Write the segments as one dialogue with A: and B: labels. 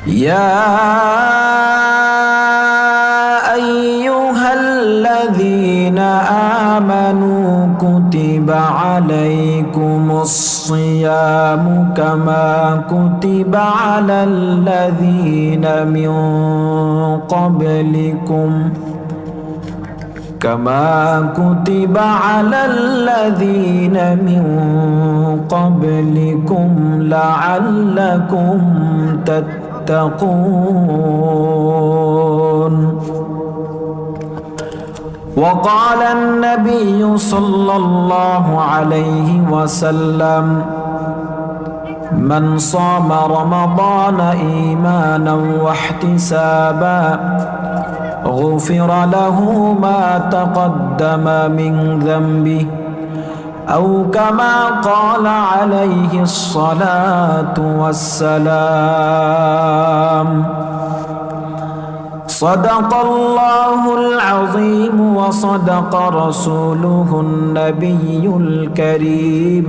A: يا أيها الذين آمنوا كتب عليكم الصيام كما كتب على الذين من قبلكم لعلكم تتقون. وقال النبي صلى الله عليه وسلم من صام رمضان إيمانا واحتسابا غفر له ما تقدم من ذنبه أو كما قال عليه الصلاة والسلام. صدق الله العظيم وصدق رسوله النبي الكريم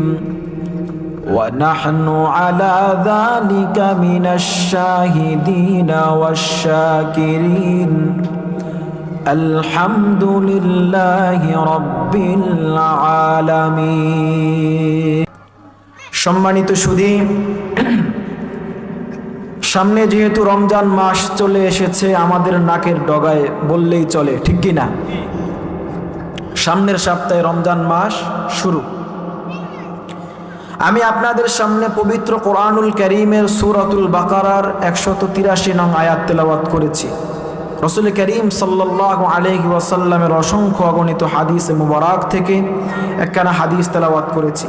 A: ونحن على ذلك من الشاهدين والشاكرين. الحمد لله رب العالمين. সম্মানিত সুধী, সামনে যেহেতু রমজান মাস চলে এসেছে, আমাদের নাকের ডগায় বললেই চলে, ঠিক কি না? সামনের সপ্তাহে রমজান মাস শুরু। আমি আপনাদের সামনে পবিত্র কোরআনুল কারীমের সূরাতুল বাকারার 183 নং আয়াত তেলাওয়াত করেছি। রাসূল করিম সাল্লাল্লাহু আলাইহি ওয়াসাল্লামের অসংখ্য অগণিত হাদিস মুবারক থেকে একখানা হাদিস তেলাওয়াত করেছি।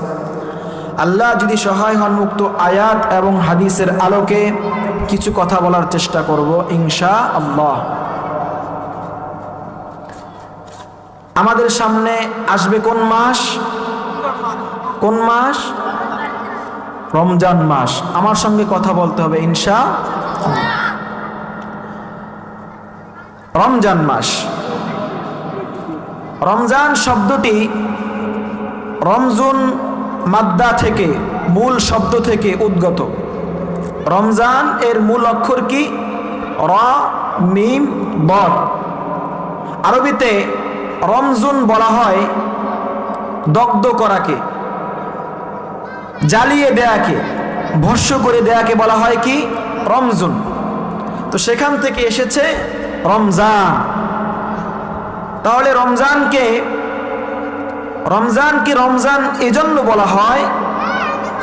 A: আল্লাহ যদি সহায় হন, উক্ত আয়াত এবং হাদিসের আলোকে কিছু কথা বলার চেষ্টা করব ইনশাআল্লাহ। আমাদের সামনে আসবে কোন মাস? কোন মাস? রমজান মাস। আমার সঙ্গে কথা বলতে হবে ইনশাআল্লাহ। রমজান মাস, রমজান শব্দটি রমজুন মাদ্দা থেকে, মূল শব্দ থেকে উদ্গত। রমজান এর মূল অক্ষর কি? র মিম বর। আরবিতে রমজুন বলা হয় দগ্ধ করাকে, জ্বালিয়ে দেয়াকে, ভস্য করে দেয়াকে বলা হয় কি? রমজুন। তো সেখান থেকে এসেছে রমজান। তাহলে রমজানকে রমজান এজন্য বলা হয়,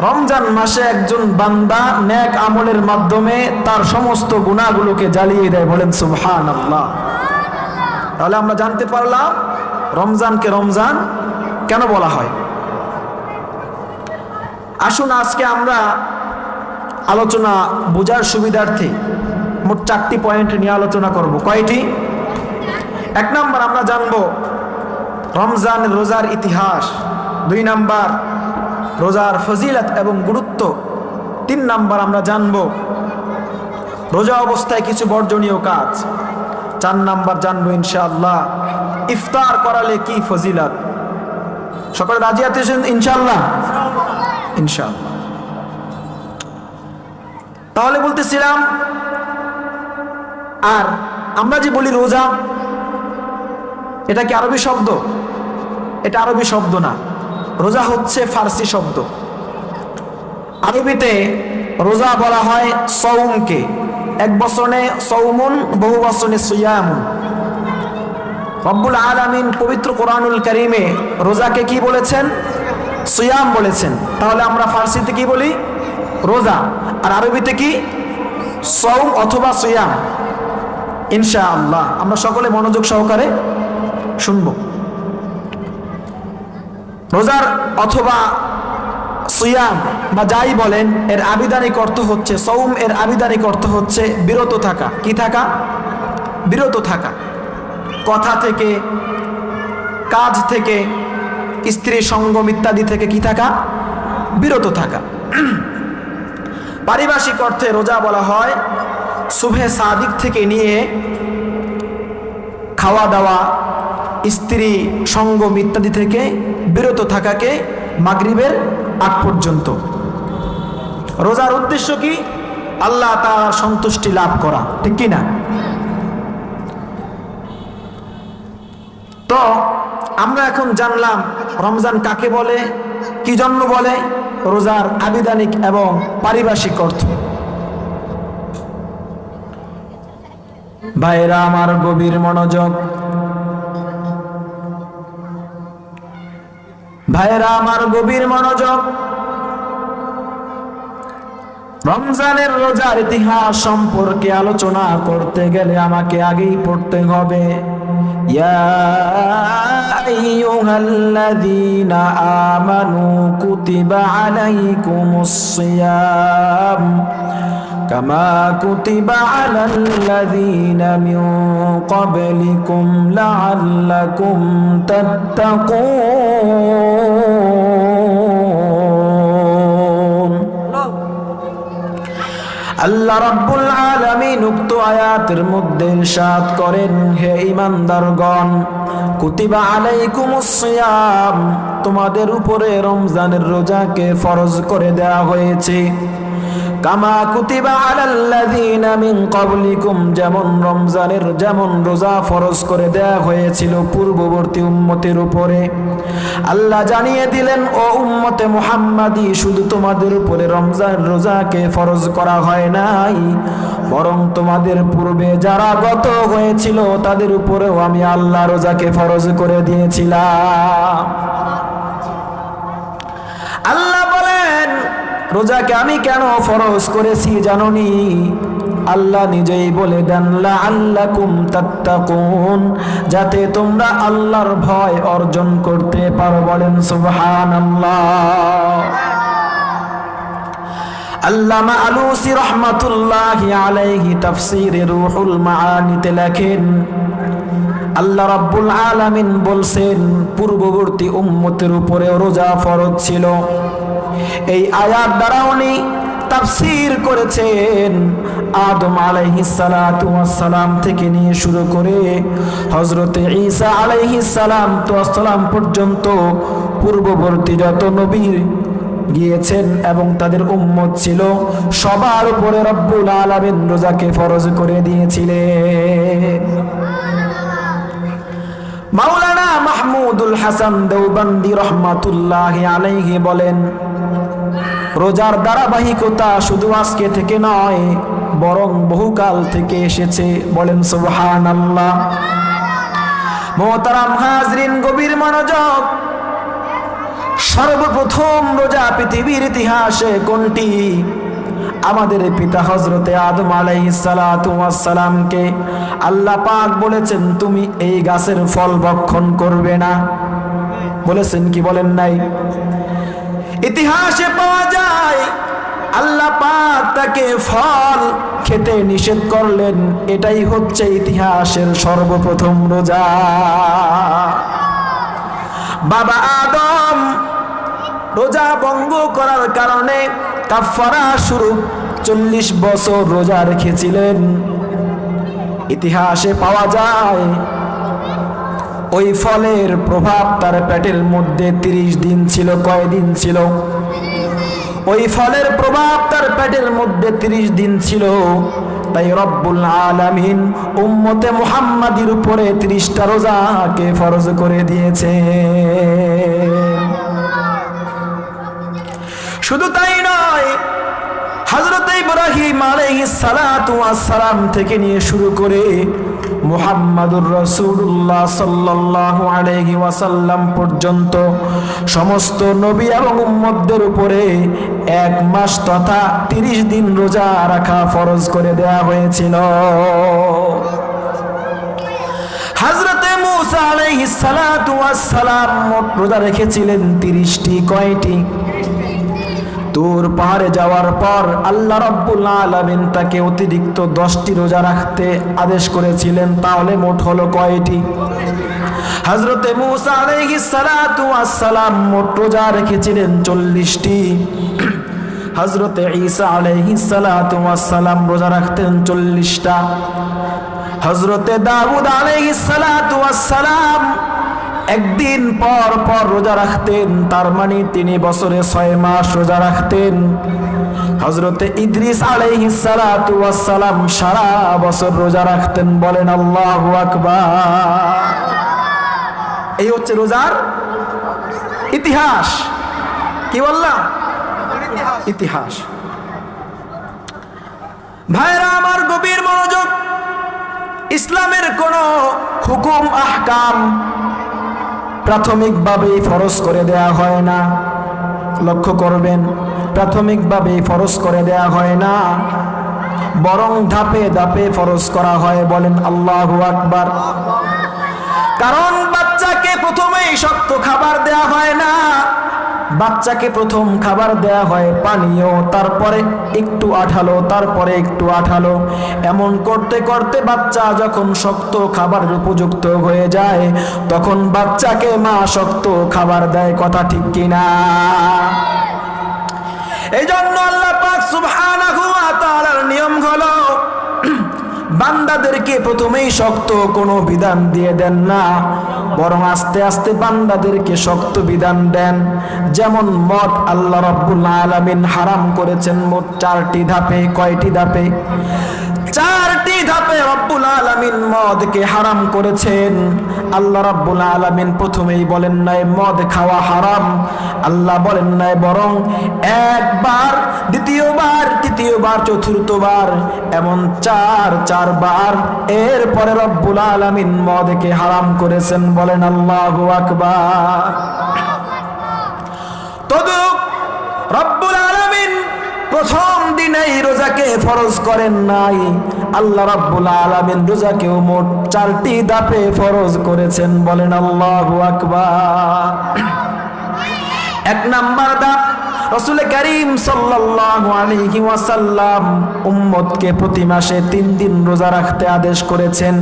A: রমজান মাসে একজন বান্দা নেক আমলের মাধ্যমে তার সমস্ত গুনাহগুলোকে জ্বালিয়ে দেয়। বলেন সুবহানাল্লাহ। তাহলে আমরা জানতে পারলাম রমজানকে রমজান কেন বলা হয়। আসুন আজকে আমরা আলোচনা বোঝার সুবিধার্থে মোট 4টি পয়েন্ট নিয়ে আলোচনা করব। কয়টি? 1 নাম্বার আমরা জানব রমজান রোজার ইতিহাস। 2 নাম্বার রোজার ফজিলত এবং গুরুত্ব। 3 নাম্বার আমরা জানব রোজা অবস্থায় কিছু বর্জনীয় কাজ। 4 নাম্বার জানবো ইনশাআল্লাহ ইফতার করালে কি ফজিলত। সকলে রাজি আছেন ইনশাআল্লাহ? ইনশাআল্লাহ। তাহলে বলতেছিলাম, আর আমরা যে বলি রোজা, এটা কি আরবি শব্দ? এটা আরবি শব্দ না, রোজা হচ্ছে ফার্সি শব্দ। আরবিতে রোজা বলা হয় সওমকে। এক বচনে সওমুন, বহু বচনে সিয়ামুন। রব্বুল আলামিন পবিত্র কোরআনুল কারীমে রোজাকে কি বলেছেন? সিয়াম বলেছেন। তাহলে আমরা ফার্সিতে কি বলি? রোজা। আর আরবিতে কি? সওম অথবা সিয়াম। ইনশাআল্লাহ আমরা সকলে মনোযোগ সহকারে শুনব। রোজার অথবা সিয়াম বা যাই বলেন, এর আবিধানিক অর্থ হচ্ছে, সওম এর আবিধানিক অর্থ হচ্ছে বিরত থাকা। কি থাকা? বিরত থাকা। কথা থেকে, কাজ থেকে, স্ত্রী সঙ্গম ইত্যাদি থেকে কি থাকা? বিরত থাকা। পারিভাষিক অর্থে রোজা বলা হয় সুবহে সাদিক থেকে নিয়ে খাওয়া দাওয়া, স্ত্রী সঙ্গম ইত্যাদি থেকে বিরত থাকাকে মাগরিবের আগ পর্যন্ত। রোজার উদ্দেশ্য কি? আল্লাহ তাআলার সন্তুষ্টি লাভ করা, ঠিক কি না? তো আমরা এখন জানলাম রমজান কাকে বলে, কি জন্য বলে, রোজার আবিধানিক এবং পারিভাষিক অর্থ। ভাইরা আমার গভীর মনোযোগ, ভাইরা আমার গভীর মনোযোগ। রমজানের রোজার ইতিহাস সম্পর্কে আলোচনা করতে গেলে আমাকে আগেই পড়তে হবে ইয়া আইয়ুহাল্লাযীনা আমানু কুতিবা আলাইকুমুস সিয়াম কামা কুতিবা আলাল্লাযীনা মিন ক্বাবলিকুম লাআল্লাকুম তাত্তাকুন। আল্লাহ রাব্বুল আলামিন উক্ত আয়াতের মধ্যে ইরশাদ করেন, হে ঈমানদারগণ, কুতিবা আলাইকুমুস সিয়াম, তোমাদের উপরে রমজানের রোজাকে ফরজ করে দেয়া হয়েছে। কামা কুতিবা আলাল্লাযীনা মিন ক্বাবলিকুম, যেমন রোজা ফরজ করে দেয়া হয়েছিল পূর্ববর্তী উম্মতের উপরে। আল্লাহ জানিয়ে দিলেন, ও উম্মতে মুহাম্মাদি, শুধু তোমাদের উপরে রমজান রোজাকে ফরজ করা হয় নাই, বরং তোমাদের পূর্বে যারা গত হয়েছিল তাদের উপরেও আমি আল্লাহ রোজাকে ফরজ করে দিয়েছিলাম। আল্লাহ বলেন, রোজাকে আমি কেন ফরজ করেছি জানোনি? আল্লাহ নিজেই বলে দেন, লাআল্লাকুম তাত্তাকুন, যাতে তোমরা আল্লাহর ভয় অর্জন করতে পারো। বলেন সুবহানাল্লাহ। আল্লামা আলুসি রাহমাতুল্লাহি আলাইহি তাফসীরে রূহুল মাআনিতে লেখেন, আল্লাহ রাব্বুল আলামিন বলছেন পূর্ববর্তী উম্মতের উপরে রোজা ফরজ ছিল। এই আয়াত দ্বারা উনি তাফসীর করেছেন আদম আলাইহিস সালাতু ওয়াস সালাম থেকে নিয়ে শুরু করে হযরতে ঈসা আলাইহিস সালাম পর্যন্ত পূর্ববর্তী যত নবী গিয়েছেন এবং তাদের উম্মত ছিল, সবার উপরে রব্বুল আলামিন রোজাকে ফরজ করে দিয়েছিলেন। মাওলানা মাহমুদুল হাসান দেওবন্দি রহমাতুল্লাহি আলাইহি বলেন, রোজার ধারাবাহিকতা শুধু আজকে থেকে নয়, বরং বহুকাল থেকে এসেছে। বলেন সুবহানাল্লাহ। মোহতারাম হাজরিন, গভীর মনোযোগ। সর্বপ্রথম রোজা পৃথিবীর ইতিহাসে কোনটি? আমাদের পিতা হযরতে আদম আলাইহিস সালাতু ওয়াস সালামকে আল্লাহ পাক বলেছেন, তুমি এই গাছের ফল ভক্ষণ করবে না। বলেছেন কি বলেন নাই? ইতিহাসে পাওয়া যায় আল্লাহ পাক তাকে ফল খেতে নিষেধ করলেন। এটাই হচ্ছে ইতিহাসের সর্বপ্রথম রোজা। বাবা আদম রোজা ভঙ্গ করার কারণে কাফারা স্বরূপ 40 বছর রোজা রেখেছিলেন। ইতিহাসে পাওয়া যায় ওই ফলের প্রভাব তার পেটের মধ্যে 30 দিন ছিল। কয়দিন ছিল? ওই ফলের প্রভাব তার পেটের মধ্যে 30 দিন ছিল। তাই রব্বুল আলামিন উম্মতে মুহাম্মাদির উপরে 30টা রোজাকে ফরজ করে দিয়েছে। শুধু তাই নয়, হযরত ইব্রাহিম আলাইহিস সালাতু ওয়াস সালাম থেকে নিয়ে শুরু করে মুহাম্মাদুর রাসূলুল্লাহ সাল্লাল্লাহু আলাইহি ওয়াসাল্লাম পর্যন্ত সমস্ত নবী এবং উম্মতদের উপরে 1 মাস তথা 30 দিন রোজা রাখা ফরজ করে দেয়া হয়েছিল। হযরত মূসা আলাইহিস সালাতু ওয়াস সালাম মোট রোজা রেখেছিলেন 30টি। কয়টি? তুর পাহাড়ে যাওয়ার পর আল্লাহ রাব্বুল আলামিন তাকে অতিরিক্ত 10টি রোজা রাখতে আদেশ করেছিলেন। তাহলে মোট হলো কয়টি? হযরতে মূসা আলাইহিস সালাতু ওয়াস সালাম মোট রোজা রেখেছিলেন 40টি। হযরতে ঈসা আলাইহিস সালাতু ওয়াস সালাম রোজা রাখতেন 40টা। হযরতে দাউদ আলাইহিস সালাতু ওয়াস সালাম একদিন পর পর রোজা রাখতেন। তার মানে তিনি বছরে 6 মাস রোজা রাখতেন। হযরতে ইদ্রিস আলাইহিস সালাতু ওয়াস সালাম সারা বছর রোজা রাখতেন। বলেন আল্লাহু আকবার। এই হচ্ছে রোজার ইতিহাস। কি বললাম? ইতিহাস। ভাইরা আমার, গভীর মনোযোগ। ইসলামের কোন হুকুম আহকাম প্রাথমিকভাবে ফরজ করে দেয়া হয় না। লক্ষ্য করবেন, প্রাথমিকভাবে ফরজ করে দেয়া হয় না, বরং ধাপে ধাপে ফরজ করা হয়। বলেন আল্লাহু আকবার। কারণ বাচ্চাকে প্রথমেই শক্ত খাবার দেয়া হয় না, বাচ্চাকে প্রথম খাবার দেয়া হয় পানীয়, তারপরে একটু আঠালো, তারপরে একটু আঠালো। এমন করতে করতে বাচ্চা যখন শক্ত খাবারের উপযুক্ত হয়ে যায়, তখন বাচ্চাকে মা শক্ত খাবার দেয়। কথা ঠিক কিনা? এই জন্য আল্লাহ পাক সুবহানাহু ওয়া তাআলার নিয়ম হলো বান্দাদেরকে প্রথমেই শক্ত কোনো বিধান দিয়ে দেন না, বরং আস্তে আস্তে বান্দাদেরকে শক্ত বিধান দেন। যেমন মদ আল্লাহ রাব্বুল আলামিন হারাম করেছেন মোট 4টি ধাপে। কয়টি ধাপে? 4টি ধাপে রব্বুল আলামিন মদকে হারাম করেছেন। আল্লাহ রাব্বুল আলামিন প্রথমেই বলেন নাই মদ খাওয়া হারাম, আল্লাহ বলেন নাই, বরং একবার, দ্বিতীয়বার, তৃতীয়বার, চতুর্থবার, এমন 4বার এরপরে রব্বুল আলামিন মদকে হারাম করেছেন। বলেন আল্লাহু আকবার। তদুপ রব্বুল আলামিন প্রথম দিনেই রোজাকে ফরজ করেন নাই। আল্লাহ রাব্বুল আলামিন রোজাকেও মোট 4টি ধাপে ফরজ করেছেন। বলেন আল্লাহু আকবার। 1 নাম্বার ধাপ, রাসূল কারীম সাল্লাল্লাহু আলাইহি ওয়াসাল্লাম উম্মতকে প্রতি মাসে 3 দিন রোজা রাখতে আদেশ করেছেন,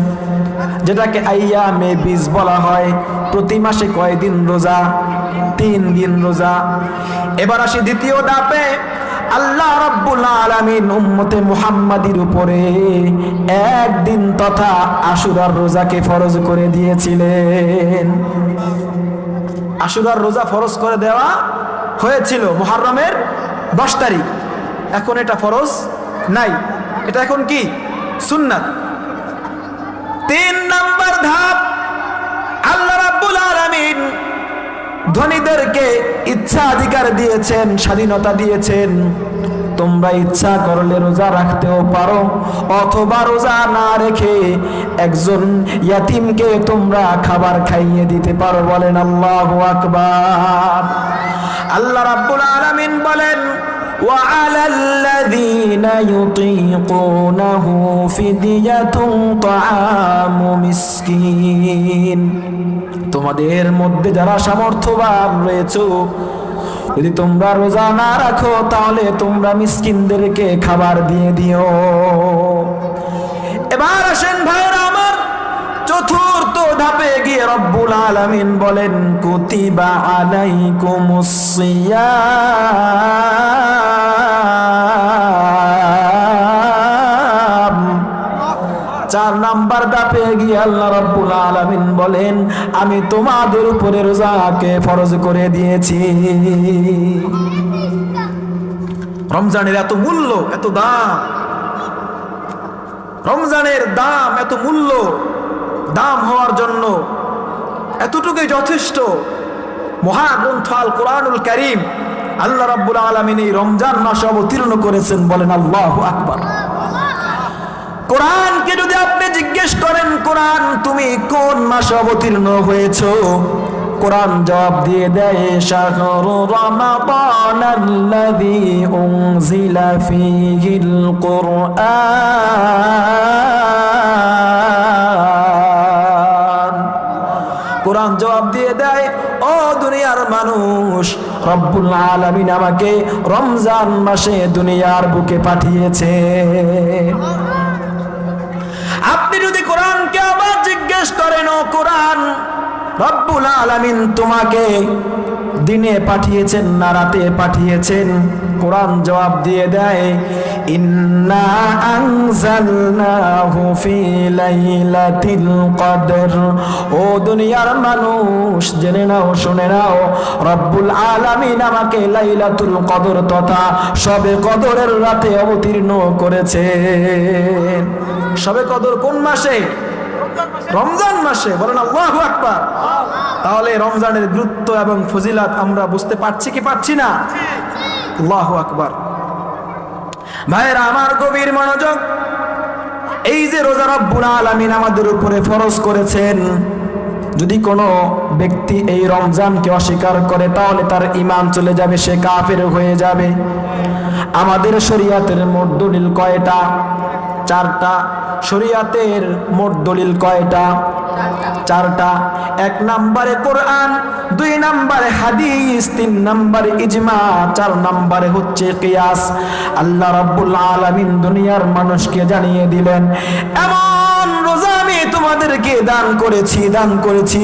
A: যেটাকে আইয়ামে বীজ বলা হয়। প্রতি মাসে কয় দিন রোজা? 3 দিন রোজা। এবার আসি দ্বিতীয় ধাপে। আল্লাহ রাব্বুল আলামিন উম্মতে মুহাম্মাদির উপরে 1 দিন তথা আশুরার রোজাকে ফরজ করে দিয়েছিলেন। আশুরার রোজা ফরজ করে দেওয়া হয়েছিল মুহররমের 10 তারিখ। এখন এটা ফরজ নাই, এটা এখন কি? সুন্নাত। 3 নাম্বার ধাপ, আল্লাহ রাব্বুল আলামিন ধনীদেরকে ইচ্ছাধিকার দিয়েছেন, স্বাধীনতা দিয়েছেন। তোমরা ইচ্ছা করলে রোজা রাখতেও পারো, অথবা রোজা না রেখে একজন ইয়াতিমকে তোমরা খাবার খাইয়ে দিতে পারো। বলেন আল্লাহু আকবার। আল্লাহ রাব্বুল আলামিন বলেন وعلى الذين يطيقونه فدية طعام مسكين। তোমাদের মধ্যে যারা সামর্থ্যবান রয়েছে, যদি তোমরা রোজা না রাখো তাহলে তোমরা মিসকিনদেরকে খাবার দিয়ে দিও। এবার আসেন ভাইরা আমার, চতুর্থ ধাপে গিয়ে রব্বুল আলামিন বলেন কুতিবা আলাইকুমুস সিয়াম। 4 নাম্বার ধাপে গিয়ে আল্লাহ রাব্বুল আলামিন বলেন আমি তোমাদের উপরে রোজাকে ফরজ করে দিয়েছি। রমজানের এত মূল্য, এত দাম, রমজানের দাম, এত মূল্য, দাম হওয়ার জন্য এতটুকুই যথেষ্ট। মহাগ্রন্থ আল কোরআনুল কারীম আল্লাহ রাব্বুল আলামিন এই রমজান মাসে অবতীর্ণ করেছেন। বলেন আল্লাহু আকবার। কোরআনকে যদি আপনি জিজ্ঞেস করেন কোরআন তুমি কোন মাসে অবতীর্ণ হয়েছো, কোরআন জবাব দিয়ে দেয় শাহরু রমাদানাল্লাযী উনজিলা ফীহিল কুরআন। কোরআন জবাব দিয়ে দেয় ও দুনিয়ার মানুষ, রব্বুল আলামিন আমাকে রমজান মাসে দুনিয়ার বুকে পাঠিয়েছে। আপনি যদি কোরআনকে আবার জিজ্ঞেস করেন ও কোরআন রব্বুল আলামিন তোমাকে দিনে পাঠিয়েছেন না রাতে পাঠিয়েছেন, কোরআন জবাব দিয়ে দেয়, ইন্না আনজালনাহু ফি লাইলাতিল কদর। ও দুনিয়ার মানুষ, জেনে নাও, শুনে নাও, রব্বুল আলামিন আমাকে লাইলাতুল কদর তথা শবে কদরের রাতে অবতীর্ণ করেছেন। শবে কদর কোন মাসে? রমজান মাসে। বলেন আল্লাহু আকবার। তাহলে রমজানের গুরুত্ব এবং ফজিলাত আমরা বুঝতে পারছি কি পারছি না? আল্লাহু আকবার। ভাইরা আমার, গভীর মনোযোগ। এই যে রোজা রব্বুল আলামিন আমাদের উপরে ফরজ করেছেন, যদি কোনো ব্যক্তি এই রমজানকে অস্বীকার করে তাহলে তার ঈমান চলে যাবে, সে কাফের হয়ে যাবে। আমাদের শরীয়তের মোট দলিল কয়টা? 4টা। শরীয়তের মোট দলিল কয়টা? 4টা। 1 নম্বরে কোরআন, 2 নম্বরে হাদিস, 3 নম্বরে ইজমা, 4 নম্বরে হচ্ছে কিয়াস। আল্লাহ রাব্বুল আলামিন দুনিয়ার মানুষকে জানিয়ে দিলেন, এমন রোজা আমি তোমাদেরকে দান করেছি।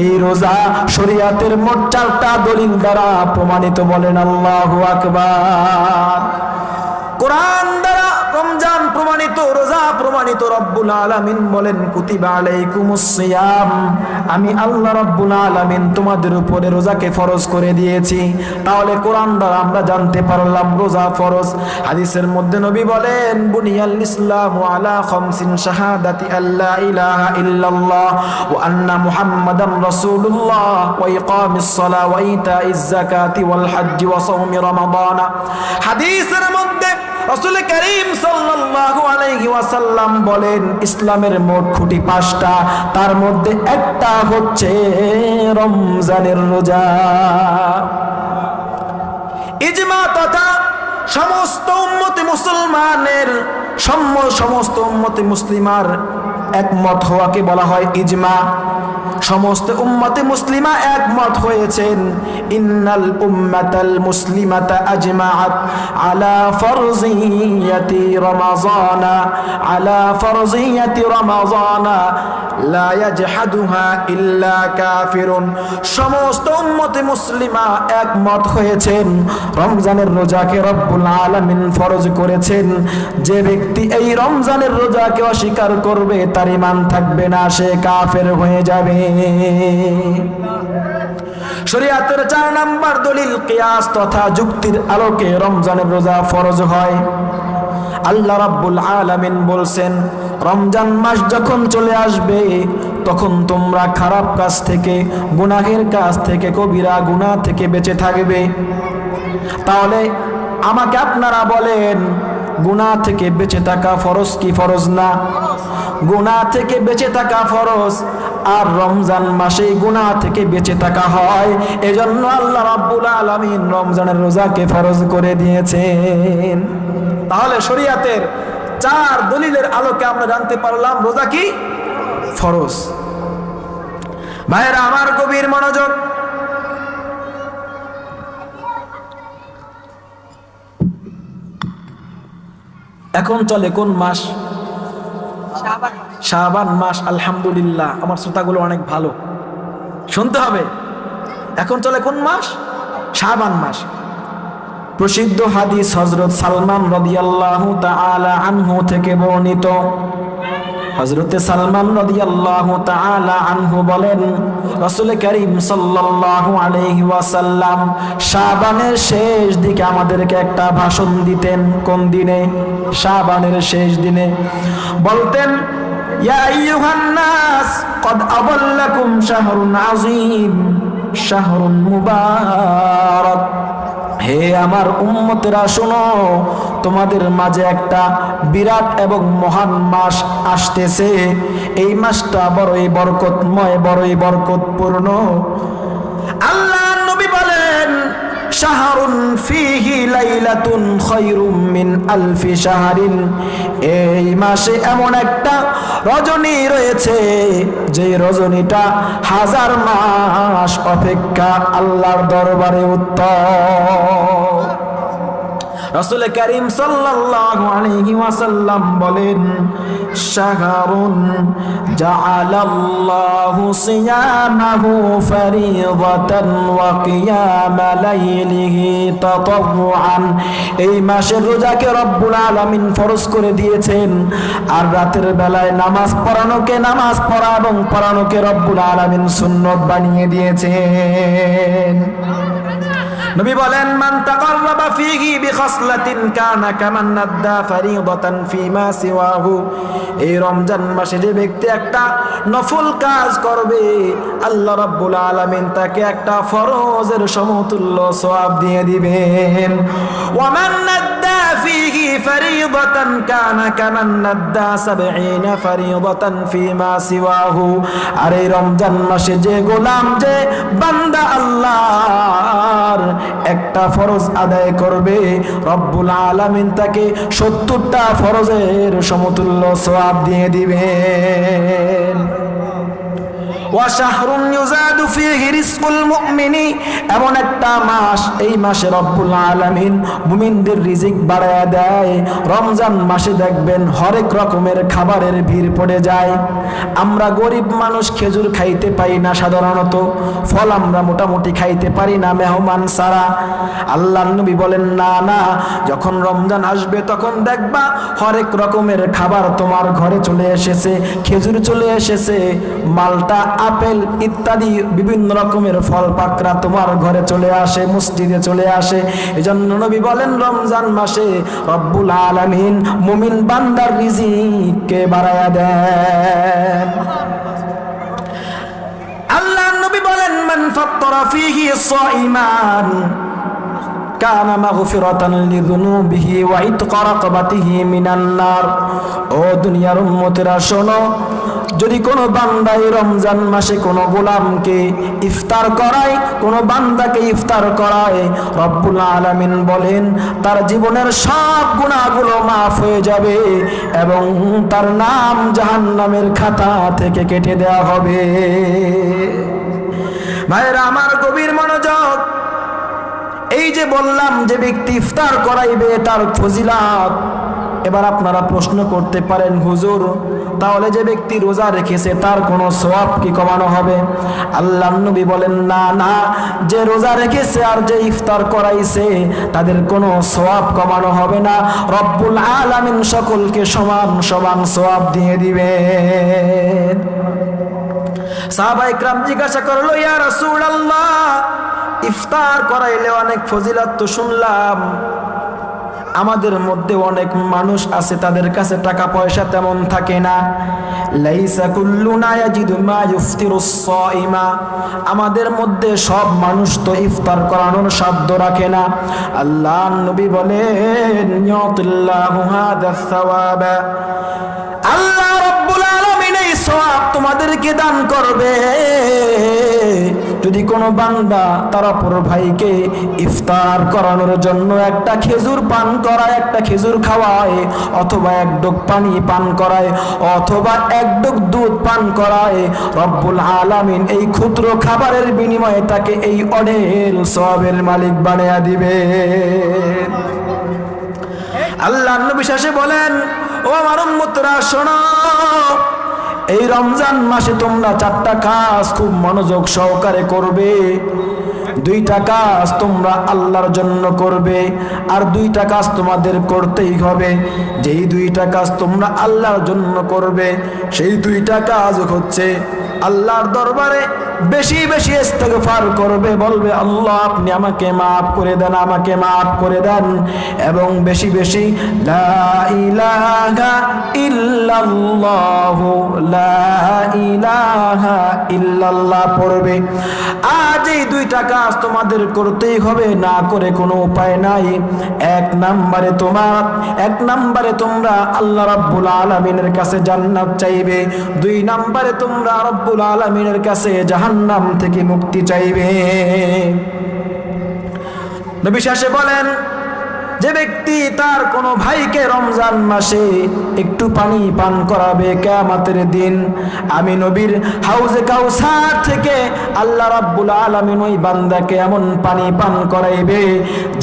A: এই রোজা শরীয়তের মোট 4টা দলিল দ্বারা প্রমাণিত। বলেন আল্লাহু আকবার। কোরআন দ্বারা রমজান প্রমাণিত, রোজা প্রমাণিত। রব্বুল আলামিন বলেন, কুতিবা আলাইকুমুস সিয়াম, আমি আল্লাহ রব্বুল আলামিন তোমাদের উপরে রোজাকে ফরজ করে দিয়েছি। তাহলে কোরআন দ্বারা আমরা জানতে পারলাম রোজা ফরজ। হাদিসের মধ্যে নবী বলেন, বুনিয়াল ইসলামু আলা খামসিন শাহাদাতি আল্লা ইলাহা ইল্লাল্লাহ ওয়া আন্না মুহাম্মাদান রাসূলুল্লাহ ওয়া ইকামিস সালাহ ওয়া ইতাইজ যাকাতি ওয়াল হজ্জ ওয়া সাওমি রমাদান। হাদিসের মধ্যে রাসূল করিম সাল্লাল্লাহু আলাইহি ওয়াসাল্লাম বলেন, ইসলামের মোট খুঁটি 5টা, তার মধ্যে একটা হচ্ছে রমজানের রোজা। ইজমা তথা সমস্ত উম্মতে মুসলমানের সমস্ত উম্মতে মুসলিমার একমত হওয়াকে বলা হয় ইজমা। সমস্ত উম্মতে মুসলিমা একমত হয়েছেন, ইন্নাল উম্মাতাল মুসলিমাতা আজমাআত আলা ফরজিয়াতি রমাযানা লা ইয়াজহাদুহা ইল্লা কাফিরুন। সমস্ত উম্মতে মুসলিমা একমত হয়েছেন রমজানের রোজাকে রব্বুল আলামিন ফরজ করেছেন। যে ব্যক্তি এই রমজানের রোজাকে অস্বীকার করবে তার ঈমান থাকবে না, সে কাফের হয়ে যাবে। শরীয়তের 4 নাম্বার দলিল কিয়াস তথা যুক্তির আলোকে রমজানের রোজা ফরজ হয়। আল্লাহ রাব্বুল আলামিন বলছেন, রমজান মাস যখন চলে আসবে তখন তোমরা খারাপ কাজ থেকে, গুনাহের কাজ থেকে, কবিরা গুনাহ থেকে বেঁচে থাকবে। তাহলে আমাকে আপনারা বলেন, গুনাহ থেকে বেঁচে থাকা ফরজ কি ফরজ না? গুনাহ থেকে বেঁচে থাকা ফরজ, আর রমজান মাসে গুনাহ থেকে বেঁচে থাকা হয়। এজন্য আল্লাহ রাব্বুল আলামিন রমজানের রোজাকে ফরজ করে দিয়েছেন। তাহলে শরীয়তের 4 দলিলের আলোকে আমরা জানতে পারলাম রোজা কি ফরজ। ভাইরা আমার, গভীর মনোযোগ। এখন চলে কোন মাস? শাবান মাস। আলহামদুলিল্লাহ, আমার শ্রোতাগুলো অনেক ভালো, শুনতে হবে। এখন চলে কোন মাস? শাবান মাস। প্রসিদ্ধ হাদিস হযরত সালমান রাদিয়াল্লাহু তাআলা আনহু থেকে বর্ণিত। হযরতে সালমান রাদিয়াল্লাহু তাআলা আনহু বলেন, রাসূল করিম সাল্লাল্লাহু আলাইহি ওয়াসাল্লাম শাবানের শেষ দিকে আমাদেরকে একটা ভাষণ দিতেন। কোন দিনে? শাবানের শেষ দিনে। বলতেন, ইয়া আইয়ুহান নাস ক্বাদ আযাল্লাকুম শাহরুন আযীম শাহরুন মুবারাক। হে আমার উম্মতেরা, শোনো, তোমাদের মাঝে একটা বিরাট এবং মহান মাস আসতেছে। এই মাসটা বড়ই বরকতময়, বড়ই বরকতপূর্ণ। আল্লাহ নবী বলেন, শাহরুন ফিহি লাইলাতুন খায়রুম মিন আলফি শাহরিন। এই মাসে এমন একটা রজনী রয়েছে যে রজনীটা 1000 মাস অপেক্ষা আল্লাহর দরবারে উত্তম। রাসূল করিম সাল্লাল্লাহু আলাইহি ওয়াসাল্লাম বলেন, শাহরুন জাআলাল্লাহু সিয়ামাহু ফরিদাতান ওয়া কিয়ামা লাইলিহি তাতাওয়ান। এই মাসের রোজাকে রব্বুল আলামিন ফরজ করে দিয়েছেন, আর রাতের বেলায় নামাজ পড়ানোকে, নামাজ পড়া এবং পড়ানোকে রব্বুল আলামিন সুন্নাত বানিয়ে দিয়েছেন। নবী বলেন, মান তাকাররাবা ফীহি বিখাসলাতিন কানা কামান নাদ্দা ফরিদাতান ফীমা সিওয়াহু। এই রমজান মাসে যে ব্যক্তি একটা নফল কাজ করবে, আল্লাহ রাব্বুল আলামিন তাকে একটা ফরজের সমতুল্য সওয়াব দিয়ে দিবেন। ওয়া মান নাদ্দা ফীহি ফরিদাতান কানা কামান নাদ্দা 70 ফরিদাতান ফীমা সিওয়াহু। আর এই রমজান মাসে যে গোলাম, যে বান্দা আল্লাহর একটা ফরজ আদায় করবে, রব্বুল আলামিন তাকে 70টা ফরজের সমতুল্য সওয়াব দিয়ে দিবেন। ওয়া শাহরুন ইউজাদু ফীহি রিজকুল মুমিনি। এমন একটা মাস, এই মাসে রব্বুল আলামিন মুমিনদের রিজিক বাড়ায়া দেয়। রমজান মাসে দেখবেন হরেক রকমের খাবারের ভিড় পড়ে যায়। আমরা গরিব মানুষ খেজুর খাইতে পাই না, সাধারণত ফল আমরা মোটামুটি খাইতে পারি না মেহমান ছাড়া। আল্লাহর নবী বলেন, না না, যখন রমজান আসবে তখন দেখবা হরেক রকমের খাবার তোমার ঘরে চলে এসেছে, খেজুর চলে এসেছে, মালটা, আপেল ইত্যাদি বিভিন্ন রকমের ফল পাকড়া তোমার ঘরে চলে আসে, মসজিদে চলে আসে। এজন্য নবী বলেন, রমজান মাসে রব্বুল আলামিন মুমিন বান্দার রিজিককে বাড়ায়া দেন। আল্লাহর নবী বলেন, মান ফাত্তারা ফীহি সাইমান কানা মাগফিরাতান লিযুনুবিহি ওয়া ইতকা রাকাবাতিহি মিনান নার। ও দুনিয়ার উম্মতেরা শোনো, যদি কোনো বান্দাই রমজান মাসে কোনো গোলামকে ইফতার করায়, কোনো বান্দাকে ইফতার করায়, রব্বুল আলামিন বলেন তার জীবনের সব গুনাহগুলো মাফ হয়ে যাবে এবং তার নাম জাহান্নামের খাতা থেকে কেটে দেওয়া হবে। ভাইরা আমার, গভীর মনোযোগ। এই যে বললাম যে ব্যক্তি ইফতার করাইবে তার ফজিলত, এবার আপনারা প্রশ্ন করতে পারেন, হুজুর তাহলে যে ব্যক্তি রোজা রেখেছে তার কোনো সওয়াব কি কমানো হবে? আল্লাহর নবী বলেন, না না, যে রোজা রেখেছে আর যে ইফতার করাইছে তাদের কোনো সওয়াব কমানো হবে না। রব্বুল আলামিন সকলকে সমান সমান সওয়াব দিয়ে দিবেন। সাহাবায়ে কেরাম জিজ্ঞাসা করলো, ইয়া রাসূলুল্লাহ, ইফতার করাইলে অনেক ফজিলত তো শুনলাম, আমাদের মধ্যে অনেক মানুষ আছে তাদের কাছে টাকা পয়সা তেমন থাকে না। লাইসা কুল্লুনা ইয়াজিদু মা ইফতিরুস সাইমা। আমাদের মধ্যে সব মানুষ তো ইফতার করানোর সাধ্য রাখে না। আল্লাহর নবী বলেন, ইয়াতিল্লাহু হাদা সাওয়াবা। আল্লাহ রাব্বুল আলামিন এই সওয়াব তোমাদেরকে দান করবে যদি কোনো বান্দা তার অপর ভাইকে ইফতার করানোর জন্য একটা খেজুর পান করায়, একটা খেজুর খাওয়ায়, অথবা এক ডোক পানি পান করায়, অথবা এক ডোক দুধ পান করায়, রব্বুল আলামিন এই ক্ষুদ্র খাবারের বিনিময়ে তাকে এই অঢেল সওয়াবের মালিক বানিয়ে দিবে। আল্লাহর নবী শেষে বলেন, ও আমার উম্মতরা শোনো, এই রমজান মাসে তোমরা 4টা কাজ খুব মনোযোগ সহকারে করবে। 2টা কাজ তোমরা আল্লাহর জন্য করবে, আর 2টা কাজ তোমাদের করতেই হবে। যেই 2টা কাজ তোমরা আল্লাহর জন্য করবে, সেই 2টা কাজ হচ্ছে আল্লাহর দরবারে বেশি বেশি ইস্তিগফার করবে, বলবে, আল্লাহ আপনি আমাকে মাফ করে দেন, আমাকে মাফ করে দেন, এবং বেশি বেশি লা ইলাহা ইল্লাল্লাহু, লা ইলাহা ইল্লাল্লাহ পড়বে। আজ এই 2টা কাজ তোমাদের করতেই হবে, না করে কোনো উপায় নাই। এক নম্বরে তোমরা আল্লাহ রাব্বুল আলামিনের কাছে জান্নাত চাইবে, 2 নম্বরে তোমরা রব্বুল আলামিনের কাছে জাহান্নাম থেকে মুক্তি চাইবে। নবী শেষে বলেন, যে ব্যক্তি তার কোনো ভাইকে রমজান মাসে একটু পানি পান করাবে, কিয়ামতের দিন আমি নবীর হাউজে কাউসার থেকে আল্লাহ রাব্বুল আলামিন ওই বান্দাকে এমন পানি পান করাইবে,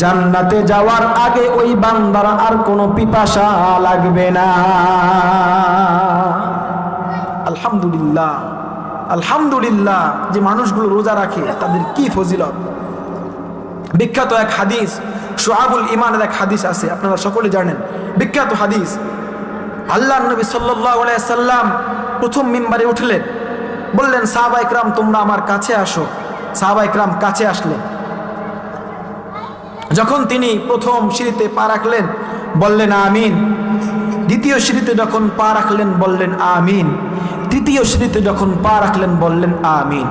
A: জান্নাতে যাওয়ার আগে ওই বান্দার আর কোনো পিপাসা লাগবে না। আলহামদুলিল্লাহ, আলহামদুলিল্লাহ। যে মানুষগুলো রোজা রাখে তাদের কি ফজিলত। বিখ্যাত এক হাদিস, শুআবুল ঈমানের এক হাদিস আছে, আপনারা সকলে জানেন, বিখ্যাত হাদিস। আল্লাহর নবী সাল্লাল্লাহু আলাইহি সাল্লাম প্রথম মিম্বারে উঠলেন, বললেন সাহাবা ইকরাম তোমরা আমার কাছে আসো। সাহাবা ইকরাম কাছে আসলেন। যখন তিনি প্রথম সিঁড়িতে পা রাখলেন বললেন আমিন। দ্বিতীয় সিঁড়িতে যখন পা রাখলেন বললেন আমিন। তৃতীয় সিঁড়িতে যখন পা রাখলেন বললেন আমিন।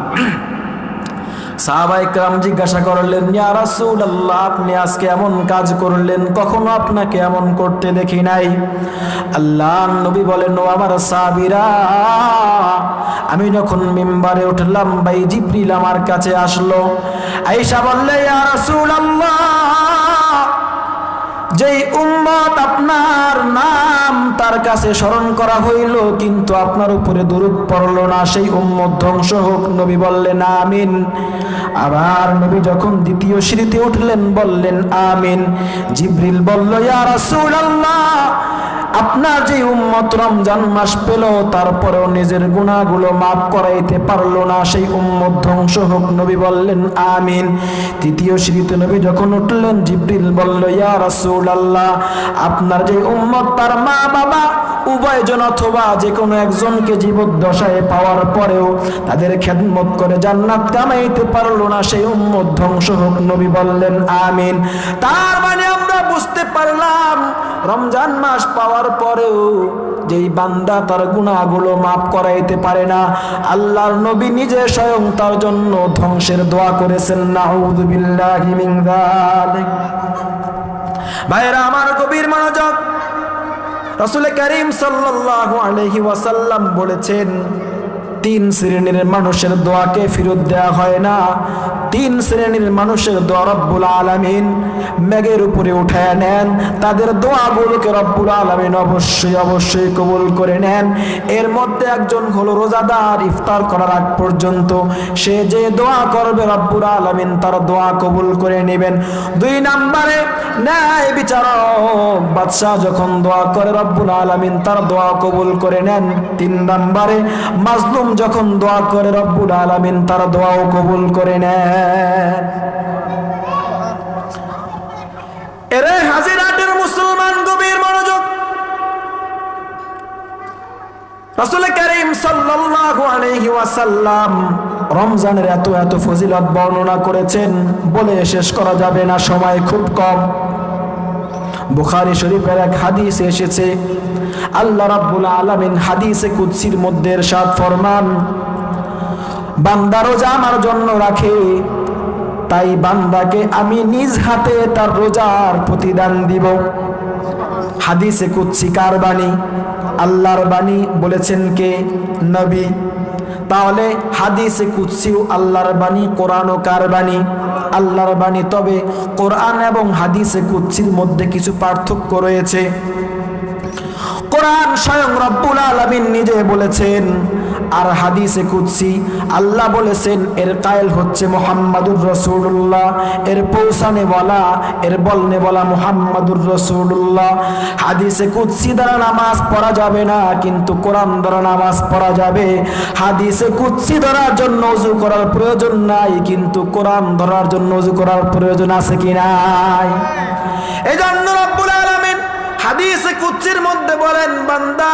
A: সাহাবায়ে কেরাম জিজ্ঞাসা করলেন, ইয়া রাসূলুল্লাহ, আপনি আজকে এমন কাজ করলেন, কখনো আপনাকে এমন করতে দেখি নাই। আল্লাহর নবী বলেন, ও আমার সাহাবীরা, আমি যখন মিম্বারে উঠলাম ভাই জিবরিল আমার কাছে আসলো। আয়েশা বললে, ইয়া রাসূলুল্লাহ, যেই উম্মত আপনার নাম তার কাছে স্মরণ করা হইল কিন্তু আপনার উপরে দরুদ পড়ল না, সেই উম্মত ধ্বংস হোক। নবী বললেন আমিন। আবার নবী যখন দ্বিতীয় সিঁড়িতে উঠলেন বললেন আমিন। জিবরিল বলল, ইয়া রাসূলুল্লাহ, আপনার যে উম্মত রমজান মাস পেল তারপরেও নিজের গুনাহগুলো মাফ করাইতে পারলো না, সেই উম্মত ধ্বংস হোক। নবী বললেন আমিন। তৃতীয় সিঁড়িতে নবী যখন উঠলেন জিবরিল বলল, ইয়া রাসূলুল্লাহ, আপনার যে উম্মত তার মা বাবা উভয়জন অথবা যে কোনো একজনকে জীবদ্দশায় পাওয়ার পরেও তাদের খেদমত করে জান্নাত কামাইতে পারলো না, সেই উম্মত ধ্বংস হোক। নবী বললেন আমিন। তার মানে আমরা বুঝতে পারলাম রমজান মাস পাওয়ার পরেও যেই বান্দা তার গুনাহগুলো মাফ করাইতে পারে না, আল্লাহর নবী নিজে স্বয়ং তার জন্য ধ্বংসের দোয়া করেছেন। নাউযু বিল্লাহি মিন যালিক। ভাইরা আমার, গভীর মনোযোগ। রাসূল করিম সাল্লাল্লাহু আলাইহি ওয়াসাল্লাম বলেছেন, তিন শ্রেণীর মানুষের দোয়াকে ফেরত দেওয়া হয় না। তিন শ্রেণীর মানুষের দোয়া রব্বুল আলামিন মেঘের উপরে উঠায় নেন, তাদের দোয়াগুলোকে রব্বুল আলামিন অবশ্যই অবশ্যই কবুল করে নেন। এর মধ্যে একজন হলো রোজাদার, ইফতার করার আগ পর্যন্ত সে যে দোয়া করবে রব্বুল আলামিন তার দোয়া কবুল করে নেবেন। দুই নম্বরে ন্যায় বিচারক বাদশা যখন দোয়া করে রব্বুল আলামিন তার দোয়া কবুল করে নেন। তিন নম্বরে মাজলুম যখন দোয়া করে রব্বুল আলামিন তার দোয়াও কবুল করে নেন। এরে হাজিরাটের মুসলমান, গভীর মনোযোগ। রাসূল করিম সাল্লাল্লাহু আলাইহি ওয়াসাল্লাম রমজানের এত এত ফজিলত বর্ণনা করেছেন, বলে শেষ করা যাবে না, সময় খুব কম। বুখারী শরীফের এক হাদিসে এসেছে, আল্লাহ রাব্বুল আলামিন হাদিসে কুদসির মধ্যে ইরশাদ ফরমান, বান্দা রোজা আমার জন্য রাখে, তাই বান্দাকে আমি নিজ হাতে তার রোজার প্রতিদান দিব। হাদিসে কুদসি কার বাণী? আল্লাহর বাণী। বলেছেন কে? নবী। তাহলে হাদিসে কুদসিও আল্লাহর বাণী, কোরআনও কার বাণী? আল্লাহর বাণী। তবে কোরআন এবং হাদিসে কুদসির মধ্যে কিছু পার্থক্য রয়েছে। কোরআন স্বয়ং রব্বুল আলামিন নিজে বলেছেন, আর হাদিসে কুদসি আল্লাহ বলেছেন, এর কায়েল হচ্ছে মুহাম্মাদুর রাসূলুল্লাহ, এর পৌঁছানেওয়ালা, এর বলনেওয়ালা মুহাম্মাদুর রাসূলুল্লাহ। হাদিসে কুদসি দ্বারা নামাজ পড়া যাবে না, কিন্তু কোরআন দ্বারা নামাজ পড়া যাবে। হাদিসে কুদসি ধরার জন্য ওযু করার প্রয়োজন নাই, কিন্তু কোরআন ধরার জন্য ওযু করার প্রয়োজন আছে কি নাই? এজন্য রব্বুল আলামিন হাদিসে কুদসির মধ্যে বলেন, বান্দা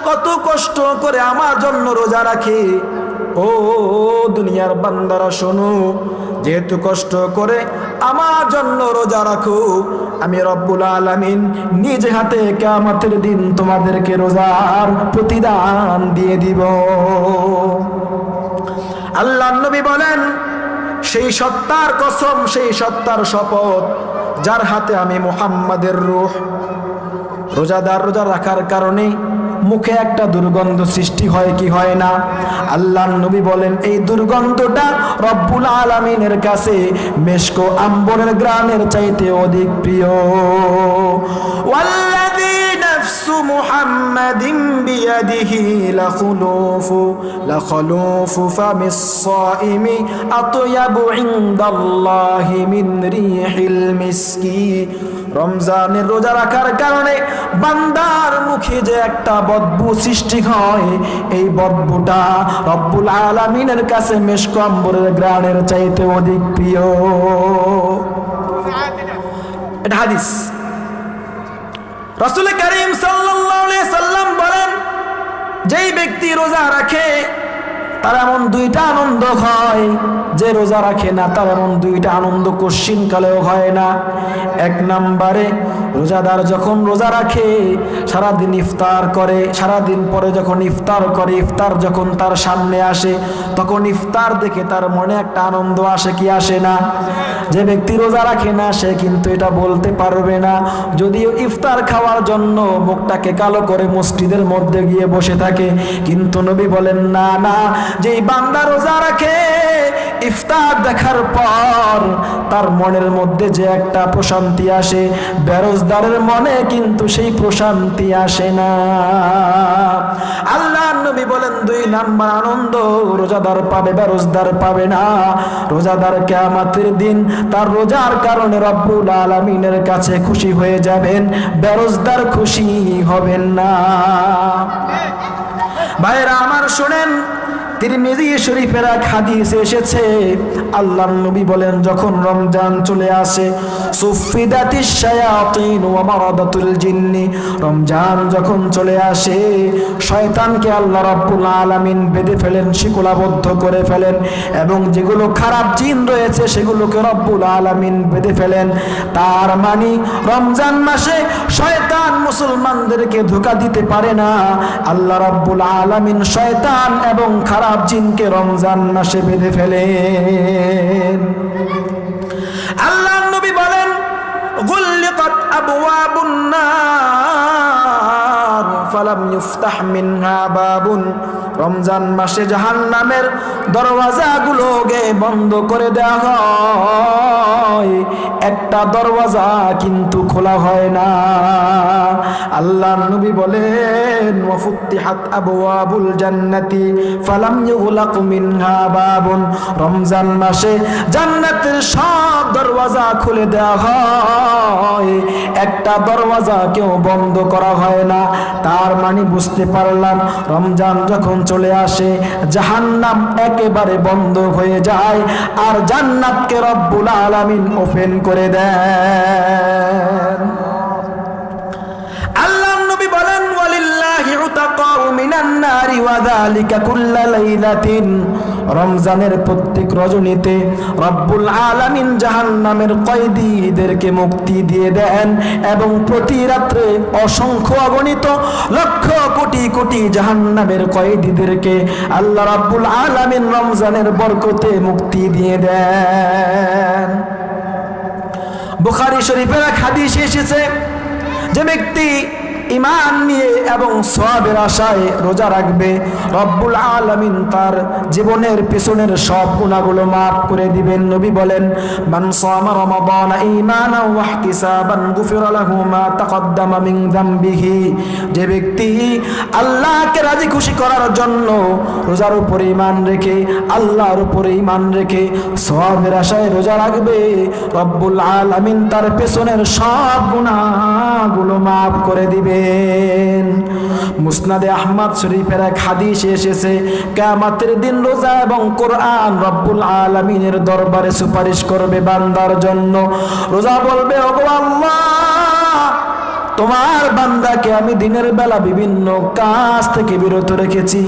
A: কত কষ্ট করে আমার জন্য রোজা রাখে। ও দুনিয়ার বান্দারা শোনো, যেহেতু কষ্ট করে আমার জন্য রোজা রাখো, আমি রব্বুল আলামিন নিজ হাতে কিয়ামতের দিন তোমাদেরকে রোজার প্রতিদান দিয়ে দিব। আল্লাহর নবী বলেন, সেই সত্তার কসম, সেই সত্তার শপথ যার হাতে আমি মুহাম্মাদের রূহ। রোজাদার রোজা রাখার কারণে মুখে একটা দুর্গন্ধ সৃষ্টি হয় কি হয় না? আল্লাহর নবী বলেন এই দুর্গন্ধটা রব্বুল আলামিনের কাছে মেশকো আম্বরের গ্রানের চাইতে অধিক প্রিয়। ওয়াল্লাযী নাফসু মুহাম্মাদিন বিয়াদিহি লাখলুফু ফামিস সাইমি আতয়াবু ইনদাল্লাহি মিন রিহিল মিসকি। রমজানের রোজা রাখার কারণে বান্দার মুখে যে একটা বদবু সৃষ্টি হয়, এই বদবুটা রব্বুল আলামিনের কাছে মেশক আম্বরের গ্রানের চাইতে অধিক প্রিয়। এটা হাদিস। রাসূল করিম সাল্লাল্লাহু আলাইহি সাল্লাম বলেন, যেই ব্যক্তি রোজা রাখে তার এমন দুইটা আনন্দ হয়, যে রোজা রাখে না তার এমন দুইটা আনন্দ কোশ্চিন কালেও হয় না। এক নম্বরে রোজাদার যখন রোজা রাখে সারাদিন ইফতার করে, সারাদিন পরে যখন ইফতার করে, ইফতার যখন তার সামনে আসে তখন ইফতার দেখে তার মনে একটা আনন্দ আসে কি আসে না? যে ব্যক্তি রোজা রাখে না সে কিন্তু এটা বলতে পারবে না, যদিও ইফতার খাওয়ার জন্য মুখটাকে কালো করে মসজিদের মধ্যে গিয়ে বসে থাকে, কিন্তু নবী বলেন না না, যেই বান্দা রোজা রাখে ইফতার দেখার পর তার মনের মধ্যে যে একটা প্রশান্তি আসে, বেরোজদারের মনে কিন্তু সেই প্রশান্তি আসে না। আল্লাহর নবী বলেন দুই নাম্বার আনন্দ রোজাদার পাবে, বেরোজদার পাবে না। রোজাদার কিয়ামতের দিন তার রোজার কারণে রব্বুল আলামিনের কাছে খুশি হয়ে যাবেন, বেরোজদার খুশি হবেন না। ভাইরা আমার শুনেন, তিরমিজি শরীফের এক হাদিসে এসেছে আল্লাহর নবী বলেন যখন রমজান চলে আসে সুফিদাতিশ শায়াতিন ওয়া মারাদাতুল জিন্নি, রমজান যখন চলে আসে শয়তানকে আল্লাহ রাব্বুল আলামিন বেঁধে ফেলেন, শিকলাবদ্ধ করে ফেলেন, এবং যেগুলো খারাপ জিন রয়েছে সেগুলোকে রব্বুল আলামিন বেঁধে ফেলেন। তার মানে রমজান মাসে শয়তান মুসলমানদেরকে ধোঁকা দিতে পারে না। আল্লাহ রাব্বুল আলামিন শয়তান এবং খারাপ জিনকে রমজান মাসে বেঁধে ফেলেন। আল্লাহর নবী বলেন গুল্লিকাত আবওয়াবুন নার ফালাম ইফতাহ মিনহা বাবুন, রমজান মাসে জাহান্নামের দরওয়াজাগুলোকে বন্ধ করে দেওয়া হয়, একটা দরওয়াজা কিন্তু খোলা হয় না। আল্লাহর নবী বলেন ওয়া ফুতিহাত আবওয়াবুল জান্নাতি ফালাম ইউগলাক মিনহা বাবুন, রমজান মাসে জান্নাতের সব দরওয়াজা খুলে দেওয়া হয়, একটা দরওয়াজা কেউ বন্ধ করা হয় না। তার মানে বুঝতে পারলাম রমজান যখন চলে আসে জাহান্নাম একেবারে বন্ধ হয়ে যায় আর জান্নাতকে রব্বুল আলামিন ওপেন করে দেন। আল্লাহর নবী বলেন ওয়ালিল্লাহি উতাকাউ মিনান নারি ওয়া যালিকা কুল্লা লাইলাতিন, রমজানের প্রত্যেক রজনীতে রব্বুল আলামিন জাহান্নামের কয়েদীদেরকে মুক্তি দিয়ে দেন এবং প্রতি রাত্রে অসংখ্য অগণিত লক্ষ কোটি কোটি জাহান্নামের কয়েদীদেরকে আল্লাহ রাব্বুল আলামিন রমজানের বরকতে মুক্তি দিয়ে দেন। বুখারী শরীফের এক হাদিসে এসেছে যে ব্যক্তি ঈমান নিয়ে এবং সওয়াবের আশায় রোজা রাখবে রব্বুল আলামিন তার জীবনের পিছনের সব গুনাহগুলো maaf করে দিবেন। নবী বলেন মান সামা রমাদান ঈমানান ওয়া ইহতিসাবান গুফিরা লাহু মা তাকদ্দামা মিন যামবিহি, যে ব্যক্তি আল্লাহকে রাজি খুশি করার জন্য রোজার উপরে ঈমান রেখে আল্লাহর উপরে ঈমান রেখে সওয়াবের আশায় রোজা রাখবে রব্বুল আলামিন তার পিছনের সব গুনাহগুলো maaf করে দিবে। মুসনাদে আহমদ শরীফের এক হাদিসে এসেছে কিয়ামতের দিন রোজা এবং কোরআন রব্বুল আলামিনের দরবারে সুপারিশ করবে বান্দার জন্য। রোজা বলবে ওগো আল্লাহ, তোমার বান্দাকে আমি দিনের বেলা বিভিন্ন কাজ থেকে বিরত রেখেছি,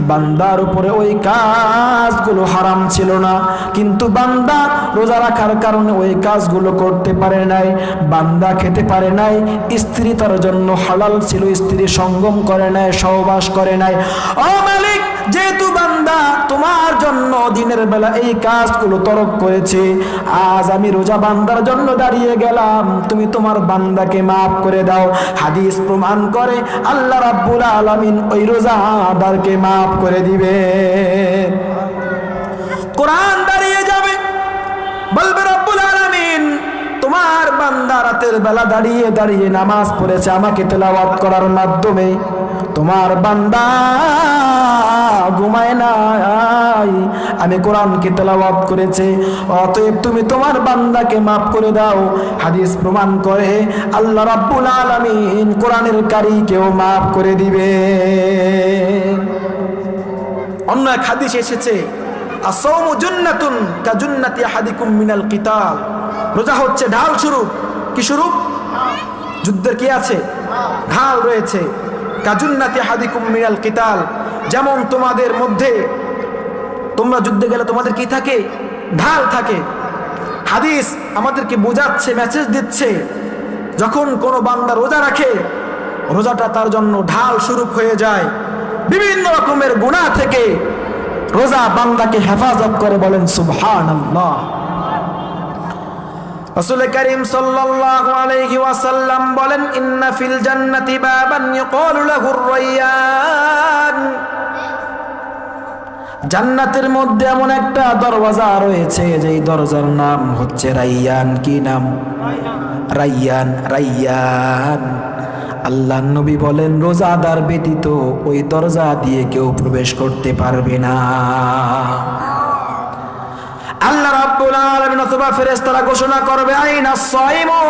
A: বান্দার উপরে ওই কাজগুলো হারাম ছিল না, কিন্তু বান্দা রোজা রাখার কারণে ওই কাজগুলো করতে পারে নাই, বান্দা খেতে পারে নাই, স্ত্রী তার জন্য হালাল ছিল, স্ত্রী সঙ্গম করে নাই, সহবাস করে নাই। ও মালিক, যেহেতু বান্দা তোমার জন্য দিনের বেলা এই কাজগুলো তরক করেছে, আজ আমি রোজা বান্দার জন্য দাঁড়িয়ে গেলাম, তুমি তোমার বান্দাকে মাফ করে দাও। হাদিস প্রমাণ করে আল্লাহ রাব্বুল আলামিন ওই রোজাদারকে মাফ করে দিবে। কোরআন দাঁড়িয়ে যাবে, বলবে রব্বুল আলামিন তোমার বান্দা রাতের বেলা দাঁড়িয়ে দাঁড়িয়ে নামাজ পড়েছে আমাকে তেলাওয়াত করার মাধ্যমে, তোমার বান্দা ঘুমায় নাই, আমি কোরআনকে তেলাওয়াত করেছে, অতএব তুমি তোমার বান্দাকে মাফ করে দাও। হাদিস প্রমাণ করে আল্লাহ রাব্বুল আলামিন কোরআনের কারীকেও মাফ করে দিবে। অন্য এক হাদিস এসেছে আসওমু জুন্নাতুন কাজুন্নাতি আহাদিকুম মিনাল কিতাল, রোজা হচ্ছে ঢাল স্বরূপ। কি স্বরূপ? যুদ্ধের কি আছে? ঢাল রয়েছে। কাজুন্নাতি আহাদিকুম মিনাল কিতাল, যেমন তোমাদের মধ্যে তোমরা যুদ্ধে গেলে তোমাদের কি থাকে? ঢাল থাকে। হাদিস আমাদেরকে বোঝাচ্ছে, মেসেজ দিচ্ছে, যখন কোনো বান্দা রোজা রাখে রোজাটা তার জন্য ঢাল স্বরূপ হয়ে যায়, বিভিন্ন রকমের গুনাহ থেকে রোজা বান্দাকে হেফাজত করে। বলেন সুবহানাল্লাহ। রাসূল করিম সাল্লাল্লাহু আলাইহি ওয়াসাল্লাম বলেন ইন্না ফিল জান্নাতি বাবান ইউকালু লাহুর রায়্যান, জান্নাতের মধ্যে এমন একটা দরওয়াজা রয়েছে যেই দরজার নাম হচ্ছে রায়্যান। কি নাম? রায়্যান। রায়্যান। আল্লাহ নবী বলেন রোজাদার ব্যতীত ওই দরজা দিয়ে কেউ প্রবেশ করতে পারবে না। আল্লাহ রাব্বুল আলামিন অথবা ফেরেশতারা ঘোষণা করবে আইনাস সাইমুন,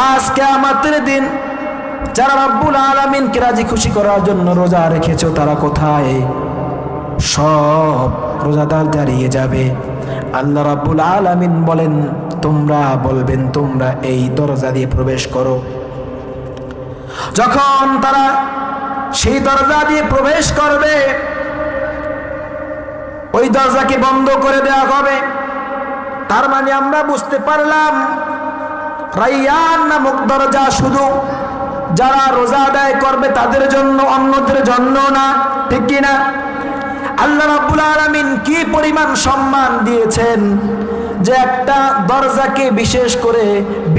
A: আজ কিয়ামতের দিন যারা রাব্বুল আলামিনকে রাজি খুশি করার জন্য রোজা রেখেছো তারা কোথায়? সব রোজাদার দাঁড়িয়ে যাবে। আল্লাহ রাব্বুল আলামিন বলেন তোমরা বলবেন তোমরা এই দরজা দিয়ে প্রবেশ করো। যখন তারা সেই দরজা দিয়ে প্রবেশ করবে ওই দরজাকে বন্ধ করে দেওয়া হবে। তার মানে আমরা বুঝতে পারলাম রায়্যান নামক দরজা শুধু যারা রোজা আদায় করবে তাদের জন্য, অন্যদের জন্য না। ঠিক কিনা? আল্লাহ রাব্বুল আলামিন কি পরিমাণ সম্মান দিয়েছেন যে একটা দরজাকে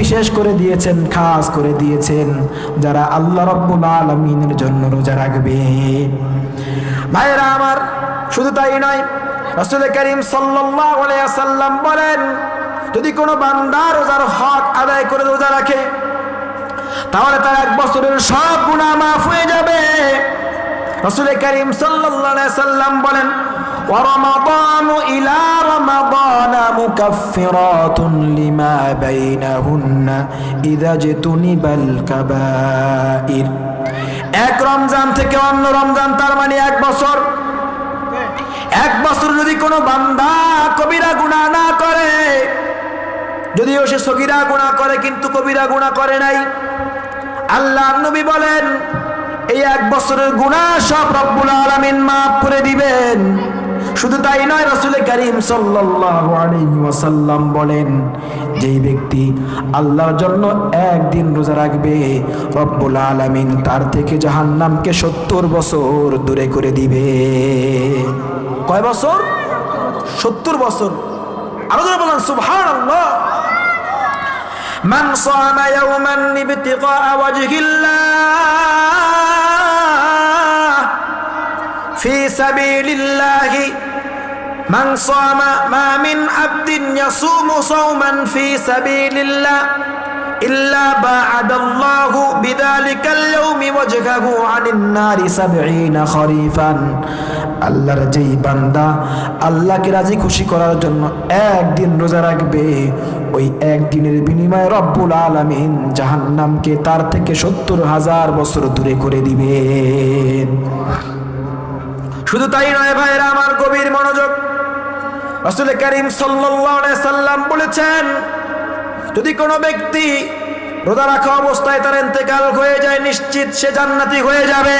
A: বিশেষ করে দিয়েছেন, খাস করে দিয়েছেন যারা আল্লাহ রাব্বুল আলামিনের জন্য রোজা রাখবে। ভাইরা আমার, শুধু তাই নয়, রাসূল করিম সাল্লাল্লাহু আলাইহি ওয়াসাল্লাম বলেন যদি কোনো বান্দা রোজার হক আদায় করে রোজা রাখে তাহলে তার এক বছরের সব গুনাহ মাফ হয়ে যাবে। রাসূল করিম সাল্লাল্লাহু আলাইহি ওয়াসাল্লাম বলেন ورمضان إلى رمضان مكفرات لما بينهن إذا اجتنب الكبائر, এক রমজান থেকে অন্য রমজান, তার মানে এক বছর। এক বছর যদি কোনো বান্দা কবিরা গুনাহ না করে, যদিও সে সগীরা গুনাহ করে কিন্তু কবিরা গুনাহ করে নাই, আল্লাহর নবী বলেন এই এক বছরের গুনাহ সব রব্বুল আলামিন মাফ করে দিবেন। শুধু তাই নয়, রাসূল করিম সাল্লাল্লাহু আলাইহি ওয়াসাল্লাম বলেন যেই ব্যক্তি আল্লাহর জন্য একদিন রোজা রাখবে রব্বুল আলামিন তার থেকে জাহান্নামকে 70 বছর দূরে করে দিবে। কয় বছর? 70 বছর। আরো জোরে বলেন সুবহানাল্লাহ। মান সামা ইয়াওমান ইবতিগা ওয়াজহিল্লাহ ফি সাবিলিল্লাহি মান সামা মা মিন আবদিন ইয়াসুমু সাওমান ফি সাবিলিল্লাহ ইল্লা বা'আদাল্লাহু বিযালিকাল ইয়াওমি ওয়াজহাহু আনিন নারি 70 খরিফান। আল্লাহর যেই বান্দা আল্লাহকে রাজি খুশি করার জন্য একদিন রোজা রাখবে, ওই একদিনের বিনিময়ে রব্বুল আলামিন জাহান্নামকে তার থেকে 70,000 বছর দূরে করে দিবেন। শুধু তাই নয় ভাইরা আমার, গভীর মনোযোগ। রাসূল করিম সাল্লাল্লাহু আলাইহি সাল্লাম বলেছেন যদি কোনো ব্যক্তি রোজা রাখা অবস্থায় তার ইন্তেকাল হয়ে যায় নিশ্চিত সে জান্নাতি হয়ে যাবে।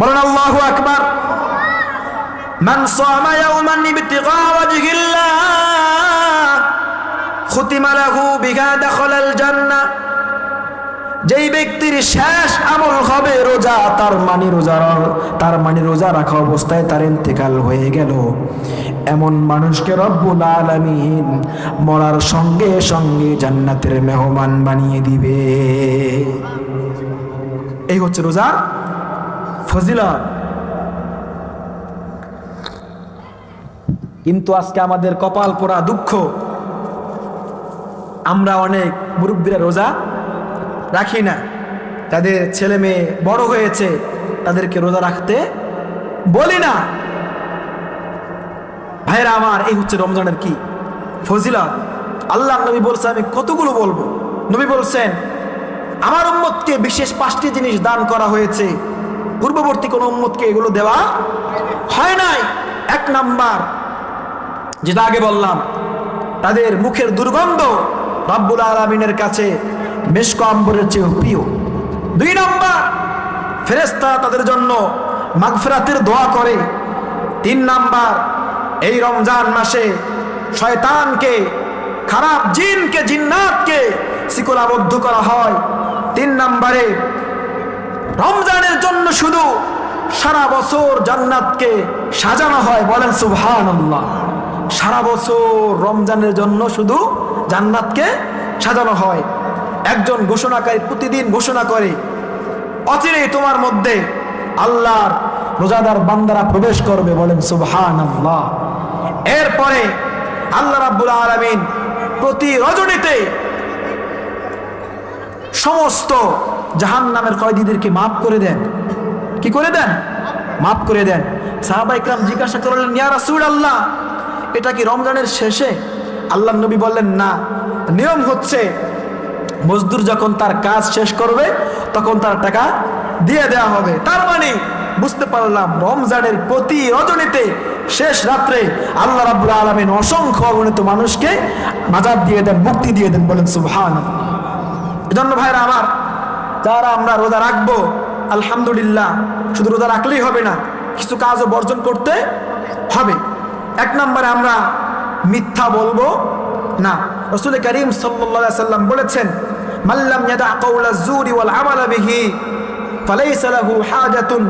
A: বলেন আল্লাহু আকবার। মান সামা ইয়াওমান ইবতিগা ওয়াজহিল্লাহ খুতিমা লাহু বিহা দাখালাল জান্নাহ যেই ব্যক্তির শেষ আমল হবে রোজা, তার মানে রোজা রাখা অবস্থায় তার ইন্তেকাল হয়ে গেল, এমন মানুষকে রব্বুল আলামিন মরার সঙ্গে সঙ্গে জান্নাতের মেহমান বানিয়ে দিবে। এই হচ্ছে রোজার ফজিলত। কিন্তু আজকে আমাদের কপাল পোড়া দুঃখ, আমরা অনেক মুরব্বীরা রোজা রাখি না। তাদের ছেলে মেয়ে বড় হয়েছে, তাদেরকে রোজা রাখতে বলি না। ভাইরা আমার, এই হচ্ছে রমজানের কি ফজিলত। আল্লাহ নবী বলছে, আমি কতগুলো বলবো। নবী বলছেন, আমার উম্মতকে বিশেষ 5টি জিনিস দান করা হয়েছে, পূর্ববর্তী কোন উম্মতকে এগুলো দেওয়া হয় নাই। 1 নাম্বার, যেটা আগে বললাম, তাদের মুখের দুর্গন্ধ রব্বুল আলামিনের কাছে মিশক আম্বরের চেয়ে প্রিয়। 2 নাম্বার, ফেরেশতা তাদের জন্য মাগফিরাতের দোয়া করে। 3 নাম্বার, এই রমজান মাসে শয়তানকে, খারাপ জিনকে, জিন্নাতকে শিকলাবদ্ধ করা হয়। 3 নাম্বারে, রমজানের জন্য শুধু সারা বছর জান্নাতকে সাজানো হয়। বলেন সুবহানাল্লাহ। সারা বছর রমজানের জন্য শুধু জান্নাতকে সাজানো হয়। একজন ঘোষণাকারী প্রতিদিন ঘোষণা করে, অচিরেই তোমার মধ্যে আল্লাহর রোজাদার বান্দারা প্রবেশ করবে। বলেন সুবহানাল্লাহ। এরপরে আল্লাহ রাব্বুল আলামিন প্রতি রজনীতে সমস্ত জাহান্নামের কয়েদীদেরকে মাফ করে দেন। কি করে দেন? মাফ করে দেন। সাহাবায়ে কেরাম জিজ্ঞাসা করলেন, ইয়া রাসূলুল্লাহ, এটা কি রমজানের শেষে? আল্লাহর নবী বললেন, না, নিয়ম হচ্ছে মজদুর যখন তার কাজ শেষ করবে তখন তার টাকা দিয়ে দেওয়া হবে। তার মানে বুঝতে পারলাম রমজানের প্রতি রজনীতে শেষ রাত্রে আল্লাহ রাব্বুল আলামিন অসংখ্য অগণিত মানুষকে নাজাত দিয়ে দেন, মুক্তি দিয়ে দেন। বলেন সুবহানাল্লাহ। এজন্য ভাইরা আমার, যারা আমরা রোজা রাখবো, আলহামদুলিল্লাহ, শুধু রোজা রাখলেই হবে না, কিছু কাজও বর্জন করতে হবে। 1 নম্বরে আমরা মিথ্যা বলবো না। রাসূল করিম সাল্লাল্লাহু আলাইহি সাল্লাম বলেছেন, মাল্লাম ইয়াদা কাওলা যুরি ওয়াল আমালা বিহি ফালাইসা লাহু হাজাতুন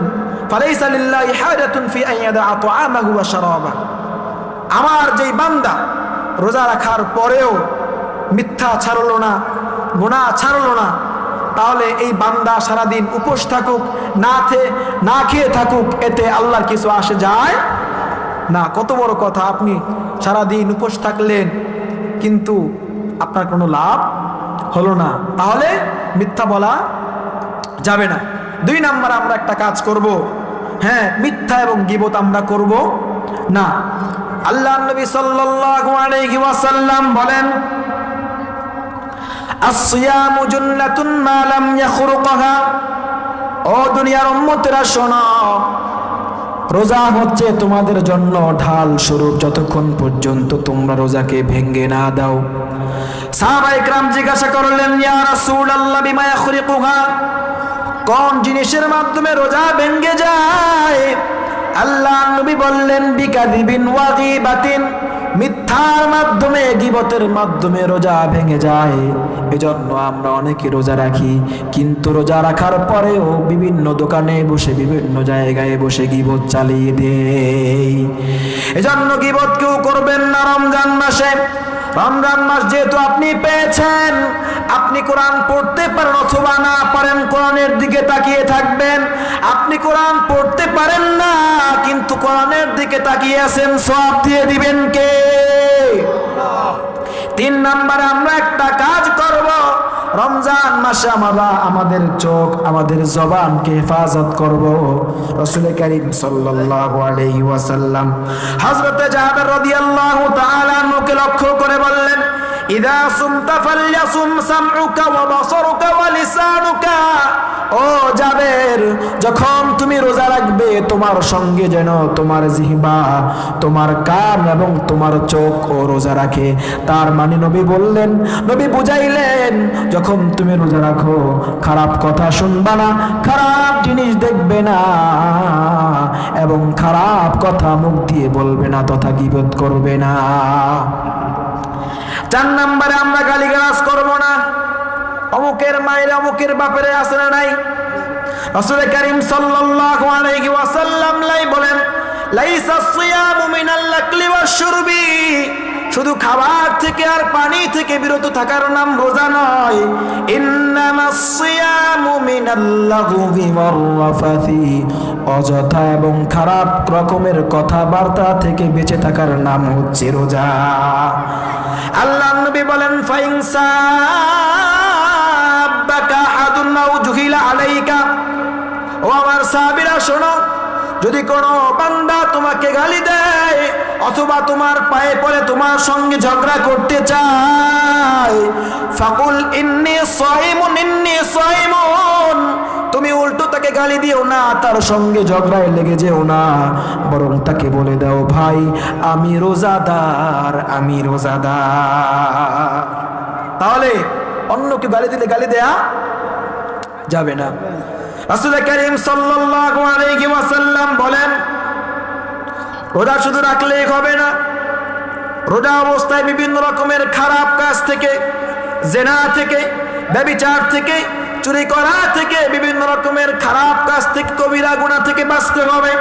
A: ফালাইসা লিল্লাহি হাজাতুন ফি আন ইয়াদা তাআমাহু ওয়া শারাবা। আমার যেই বান্দা রোজা রাখার পরেও মিথ্যা ছাড়লো না, গুনাহ ছাড়লো না, তাহলে এই বান্দা সারাদিন উপোস থাকুক, না খেয়ে থাকুক, এতে আল্লাহর কিছু আসে যায় না। কত বড় কথা, আপনি সারাদিন উপোস থাকলেন কিন্তু আপনার কোনো লাভ হলো না, তাহলে মিথ্যা বলা যাবে না। 2 নাম্বার, আমরা একটা কাজ করব, হ্যাঁ, মিথ্যা এবং গীবত আমরা করব না। আল্লাহর নবী সাল্লাল্লাহু আলাইহি ওয়াসাল্লাম বলেন, আসসিয়ামু জান্নাতুন মা লাম ইয়াখরুকহা। ও দুনিয়ার উম্মতেরা শোনো, রোজা হচ্ছে তোমাদের জন্য ঢাল স্বরূপ, যতক্ষণ পর্যন্ত তোমরা রোজাকে ভেঙে না দাও। সাহাবায়ে কেরাম জিজ্ঞাসা করলেন, ইয়া রাসূলুল্লাহ, বিমা ইয়াখরিকুহা, কোন জিনিসের মাধ্যমে রোজা ভেঙে যায়? আল্লাহর নবী বললেন, বিকাযিবিন ওয়া গীবাতিন, মিথ্যার মাধ্যমে, গীবতের মাধ্যমে রোজা ভেঙে যায়। এজন্য আমরা অনেকে রোজা রাখি, কিন্তু রোজা রাখার পরেও বিভিন্ন দোকানে বসে, বিভিন্ন জায়গায় বসে গীবত চালিয়ে দেই। এজন্য গীবত কেউ করবেন না রমজান মাসে। রমজান মাস যেহেতু আপনি পেয়েছেন, আপনি কোরআন পড়তে পারেন অথবা না পারেন, কোরআনের দিকে তাকিয়ে থাকবেন। আপনি কোরআন পড়তে পারেন না, কিন্তু কোরআনের দিকে তাকিয়ে আছেন, সওয়াব দিয়ে দিবেন কে? 3 নম্বরে আমরা একটা কাজ করব, রমজান মাসে আমরা আমাদের চোখ, আমাদের জবানকে হেফাজত করব। রাসূল করিম সাল্লাল্লাহু আলাইহি ওয়াসাল্লাম হযরত জাবের রাদিয়াল্লাহু তাআলা আনহুকে লক্ষ্য করে বললেন, ইযা সুমতা ফালইয়াসুম সামউকা ওয়া বাসারুকা ওয়া লিসানুকা। ও জাবের, যখন তুমি রোজা রাখবে, তোমার সঙ্গে যেন তোমার জিহ্বা, তোমার কান এবং তোমার চোখ ও রোজা রাখে। তার মানে নবী বললেন, নবী বুঝাইলেন, যখন তুমি রোজা রাখো, খারাপ কথা শুনবা না, খারাপ জিনিস দেখবে না, এবং খারাপ কথা মুখ দিয়ে বলবে না তথা গীবত করবে না। 4 নম্বরে আমরা গালিগালাজ করব না। অমুকের মায়ের অমুকের বাপের আছে না নাই? রাসূল কারীম সাল্লাল্লাহু আলাইহি ওয়াসাল্লাম বলেন, লাইসা সিয়ামু মিনাল আকলি ওয়াশ শুরবি, শুধু খাবার থেকে আর পানি থেকে বিরত থাকার নাম রোজা নয়। ইন্নামাস সিয়ামু মিনাল লাগবি ওয়ার রাফাথি, অযথা এবং খারাপ রকমের কথাবার্তা থেকে বেঁচে থাকার নাম হচ্ছে রোজা। আল্লাহর নবী বলেন, ফাইনসা বাকা আহাদুন আও জুহিলা আলাইকা, ও আমার সাহাবীরা শোনো, যদি কোনো বান্দা তোমাকে গালি দেয় অথবা তোমার পায়ে পড়ে তোমার সঙ্গে ঝগড়া করতে চায়, ফাকুল ইন্নী সাইমুন ইন্নী সাইমুন, তুমি উল্টো তাকে গালি দিও না, তার সঙ্গে ঝগড়ায় লেগে যেও না, বরং তাকে বলে দাও, ভাই আমি রোজাদার, আমি রোজাদার। তাহলে অন্যকে গালি দিলে গালি দেয়া যাবে না। রাসূল কারীম সাল্লাল্লাহু আলাইহি ওয়াসাল্লাম বলেন, রোজা শুধু রাখলেই হবে না, রোজা অবস্থায় বিভিন্ন রকমের খারাপ কাজ থেকে, জিনা থেকে, ব্যভিচার থেকে, চুরি করা থেকে, বিভিন্ন রকমের খারাপ কাজ থেকে, কবিরা গুনাহ থেকে বাঁচতে হবে।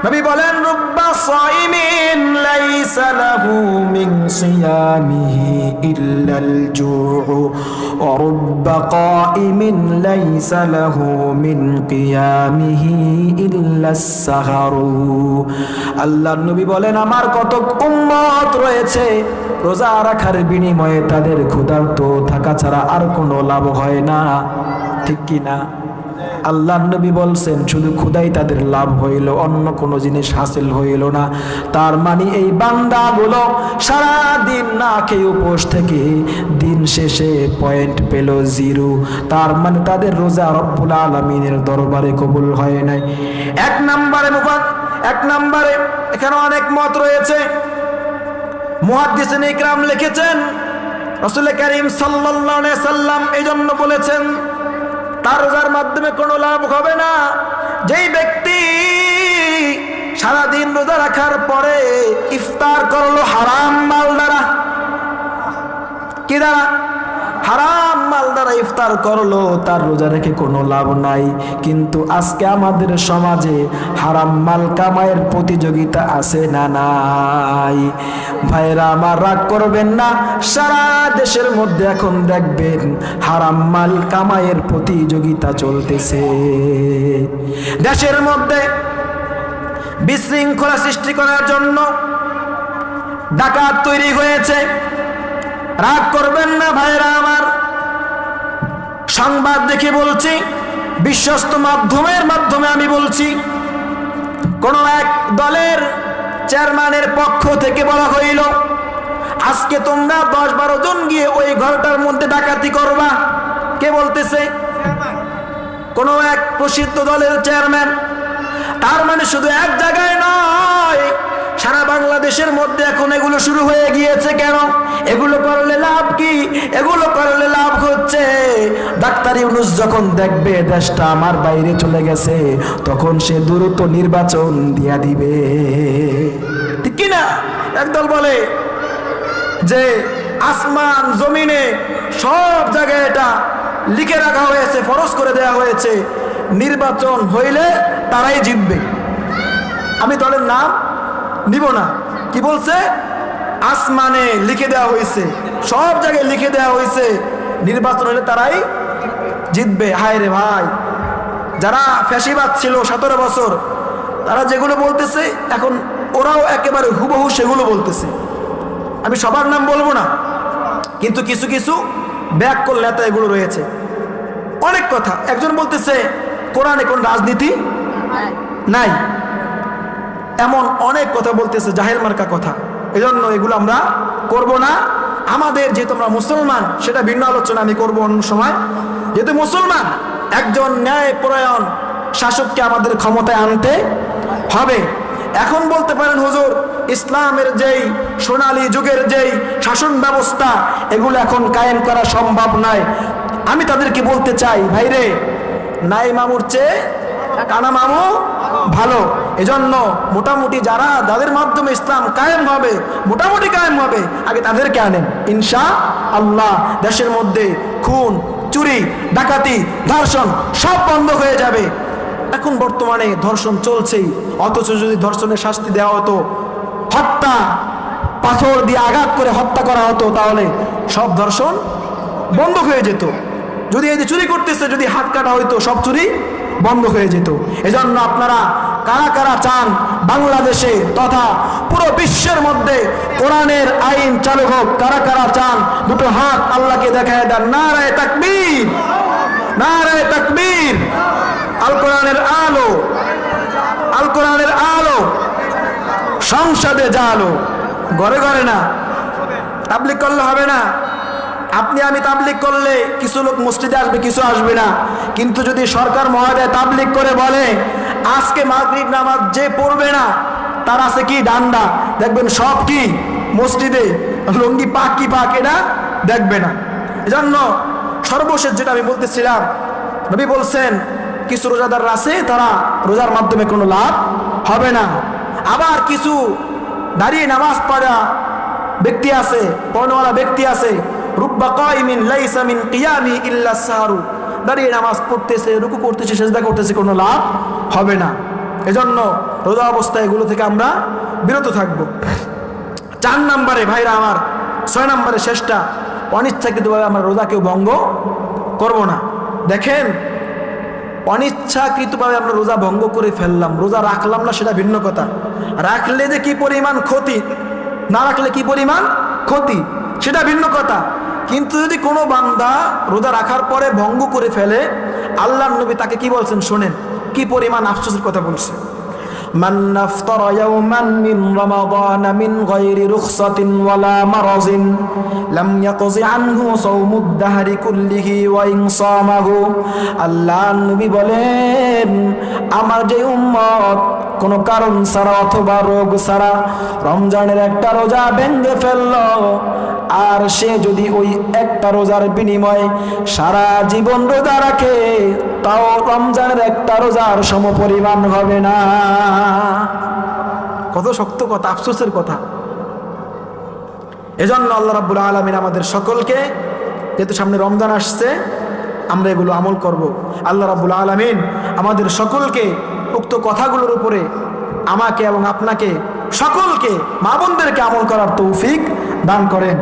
A: নবী বলেন, রুব্বা সাইমিন লাইসা লাহু মিন সিয়ামিহি ইল্লাল জুউ ওয়া রুব্বা কাইমিন লাইসা লাহু মিন কিয়ামিহি ইল্লাস সাহরু। আল্লাহর নবী বলেন, আমার কত উম্মত রয়েছে রোজা রাখার বিনিময়ে তাদের ক্ষুধার্ত থাকা ছাড়া আর কোনো লাভ হয় না, ঠিক কি না? আল্লাহর নবী বলছেন, শুধু ক্ষুধাই তাদের লাভ হইল, অন্য কোনো জিনিস হাসিল হইল না। তার মানে এই বান্দাগুলো সারা দিন না খেয়ে উপোস থেকে দিন শেষে পয়েন্ট পেল 0। তার মানে তাদের রোজা রব্বুল আলামিনের দরবারে কবুল হয় নাই। এক নম্বরে এখানে অনেক মত রয়েছে। মুহাদ্দিসিন ইকরাম লিখেছেন, রাসূল কারীম সাল্লাল্লাহু আলাইহি সাল্লাম এই জন্য বলেছেন, তার রোজার মাধ্যমে কোনো লাভ হবে না যেই ব্যক্তি সারাদিন রোজা রাখার পরে ইফতার করলো হারাম মাল দ্বারা। কি দ্বারা? হারাম মাল দ্বারা ইফতার করলো, তার রোজা রেখে কোনো লাভ নাই। কিন্তু আজকে আমাদের সমাজে হারাম মাল কামাইয়ের প্রতিযোগিতা আছে না নাই? ভাইরা আমার, রাগ করবেন না, সারা দেশের মধ্যে এখন দেখবেন হারাম মাল কামাইয়ের প্রতিযোগিতা চলতেছে। দেশের মধ্যে বিশৃঙ্খলা সৃষ্টি করার জন্য ডাকাত তৈরি হয়েছে। রাগ করবেন না ভাইরা আমার, সংবাদ দেখে বলছি, বিশ্বস্ত মাধ্যমের মাধ্যমে আমি বলছি, কোন এক দলের চেয়ারম্যানের পক্ষ থেকে বলা হইল, আজকে তোমরা 10-12 জন গিয়ে ওই ঘরটার মধ্যে ডাকাতি করবা। কে বলতেছে? কোন এক প্রসিদ্ধ দলের চেয়ারম্যান। তার মানে শুধু এক জায়গায় নয়, সারা বাংলাদেশের মধ্যে এখন এগুলো শুরু হয়ে গিয়েছে। কেন? এগুলো করলে লাভ কি? এগুলো করলে লাভ হচ্ছে, ডাক্তার ইউনূস যখন দেখবে দেশটা আমার বাইরে চলে গেছে, তখন সে দ্রুত নির্বাচন দিয়া দিবে, ঠিক কি না? একদল বলে যে আসমান জমিনে সব জায়গায় এটা লিখে রাখা হয়েছে, ফরজ করে দেয়া হয়েছে, নির্বাচন হইলে তারাই জিতবে। আমি দলের নাম নিব না। কি বলছে? আসমানে লিখে দেওয়া হয়েছে, সব জায়গায় লিখে দেওয়া হয়েছে, নির্বাচন হলে তারাই জিতবে। হায় রে ভাই, যারা ফ্যাসিবাদ ছিল 17 বছর, তারা যেগুলো বলতেছে এখন ওরাও একেবারে হুবহু সেগুলো বলতেছে। আমি সবার নাম বলবো না, কিন্তু কিছু কিছু ব্যাককল নেতা এগুলো রয়েছে। অনেক কথা। একজন বলতেছে কোরআনে কোন রাজনীতি নাই, এমন অনেক কথা বলতেছে, জাহেল মার্কা কথা। এজন্য এগুলো আমরা করব না। আমাদের যেহেতু আমরা মুসলমান, সেটা ভিন্ন আলোচনা আমি করব অন্য সময়। যেহেতু মুসলমান, একজন ন্যায়পরায়ণ শাসককে আমাদের ক্ষমতায় আনতে হবে। এখন বলতে পারেন, হুজুর ইসলামের যেই সোনালী যুগের যেই শাসন ব্যবস্থা, এগুলো এখন কায়েম করা সম্ভব নয়। আমি তাদেরকে বলতে চাই, ভাইরে, নাই মামুর চেয়ে কানা মামু ভালো। এজন্য মোটামুটি যারা, যাদের মাধ্যমে ইসলাম কায়েম হবে, মোটামুটি কায়েম হবে, আগে তাদেরকে আনেন। ইনশাআল্লাহ দেশের মধ্যে খুন, চুরি ডাকাতি ধর্ষণ সব বন্ধ হয়ে যাবে। এখন বর্তমানে ধর্ষণ চলছেই, অথচ যদি ধর্ষণের শাস্তি দেওয়া হতো, হত্যা পাথর দিয়ে আঘাত করে হত্যা করা হতো, তাহলে সব ধর্ষণ বন্ধ হয়ে যেত। যদি এই যে চুরি করতেছে যদি হাত কাটা হইতো, সব চুরি বন্ধ হয়ে যেত। এজন্য আপনারা কারা কারা চান বাংলাদেশে তথা পুরো বিশ্বের মধ্যে কোরআনের আইন চালু হোক? কারা কারা চান? দুটো হাত আল্লাহকে দেখায় দেন। নারায়ে তাকবীর, নারায়ে তাকবীর। আল কোরআনের আলো, আল কোরআনের আলো সংসদে জালো, ঘরে ঘরে না। তাবলীগ করলে হবে না। আপনি আমি তাবলীগ করলে কিছু লোক মসজিদে আসবে, কিছু আসবে না। কিন্তু যদি সরকার মহোদয় তাবলীগ করে বলে আজকে মাগরিব নামাজ যে পড়বে না তার আছে কি ডান্ডা, দেখবেন সব কি মসজিদে লুঙ্গি পাক কি পাক এটা দেখবে না। এজন্য সর্বশেষ যেটা আমি বলতেছিলাম, নবী বলছেন কিছু রোজাদার আছে তারা রোজার মাধ্যমে কোনো লাভ হবে না। আবার কিছু দাঁড়িয়ে নামাজ পড়া ব্যক্তি আছে, পড়নেওয়ালা ব্যক্তি আছে, রুব্বা কাইমিন লাইসা মিন কিয়ামি ইল্লা সাহরু, দাঁড়িয়ে নামাজ পড়তেছে, রুকু করতেছে, সিজদা করতেছে, কোনো লাভ হবে না। এজন্য রোজা অবস্থায় এগুলো থেকে আমরা বিরত থাকব। 4 নম্বরে ভাইরা আমার, 6 নম্বরে শেষটা, অনিচ্ছাকৃতভাবে আমরা রোজা কেউ ভঙ্গ করব না। দেখেন, অনিচ্ছাকৃতভাবে আমরা রোজা ভঙ্গ করে ফেললাম, রোজা রাখলাম না সেটা ভিন্ন কথা, রাখলে যে কি পরিমাণ ক্ষতি, না রাখলে কি পরিমাণ ক্ষতি সেটা ভিন্ন কথা। কিন্তু যদি কোনো বান্দা রোজা রাখার পরে ভঙ্গ করে ফেলে, আল্লাহর নবী তাকে কি বলছেন শোনেন, কি পরিমাণ আফসোসের কথা বলছে। মান আফতারা ইয়াওমান মিন রমাদান মিন গায়রি রুখসাতিন ওয়ালা মারাজিন লাম ইয়াকজি আনহু সাওমুদ দাহরি কুল্লিহি ওয়া ইন সামাহু। আল্লাহর নবী বলেন, আমার যে উম্মত কোনো কারণ ছাড়া অথবা রোগ ছাড়া রমজানের একটা রোজা ভেঙে ফেলল, আর সে যদি ওই একটা রোজার বিনিময়ে সারা জীবন রোজা রাখে, তাও রমজানের একটা রোজার সমপরিমাণ হবে না। কত শক্ত কথা, আফসোসের কথা। এজন্য আল্লাহ রাব্বুল আলামিন আমাদের সকলকে, যেহেতু সামনে রমজান আসছে, আমরা এগুলো আমল করব। আল্লাহ রাব্বুল আলামিন আমাদের সকলকে উক্ত কথাগুলোর উপরে, আমাকে এবং আপনাকে সকলকে, মা বোনদেরকে আমল করার তৌফিক দান করেন।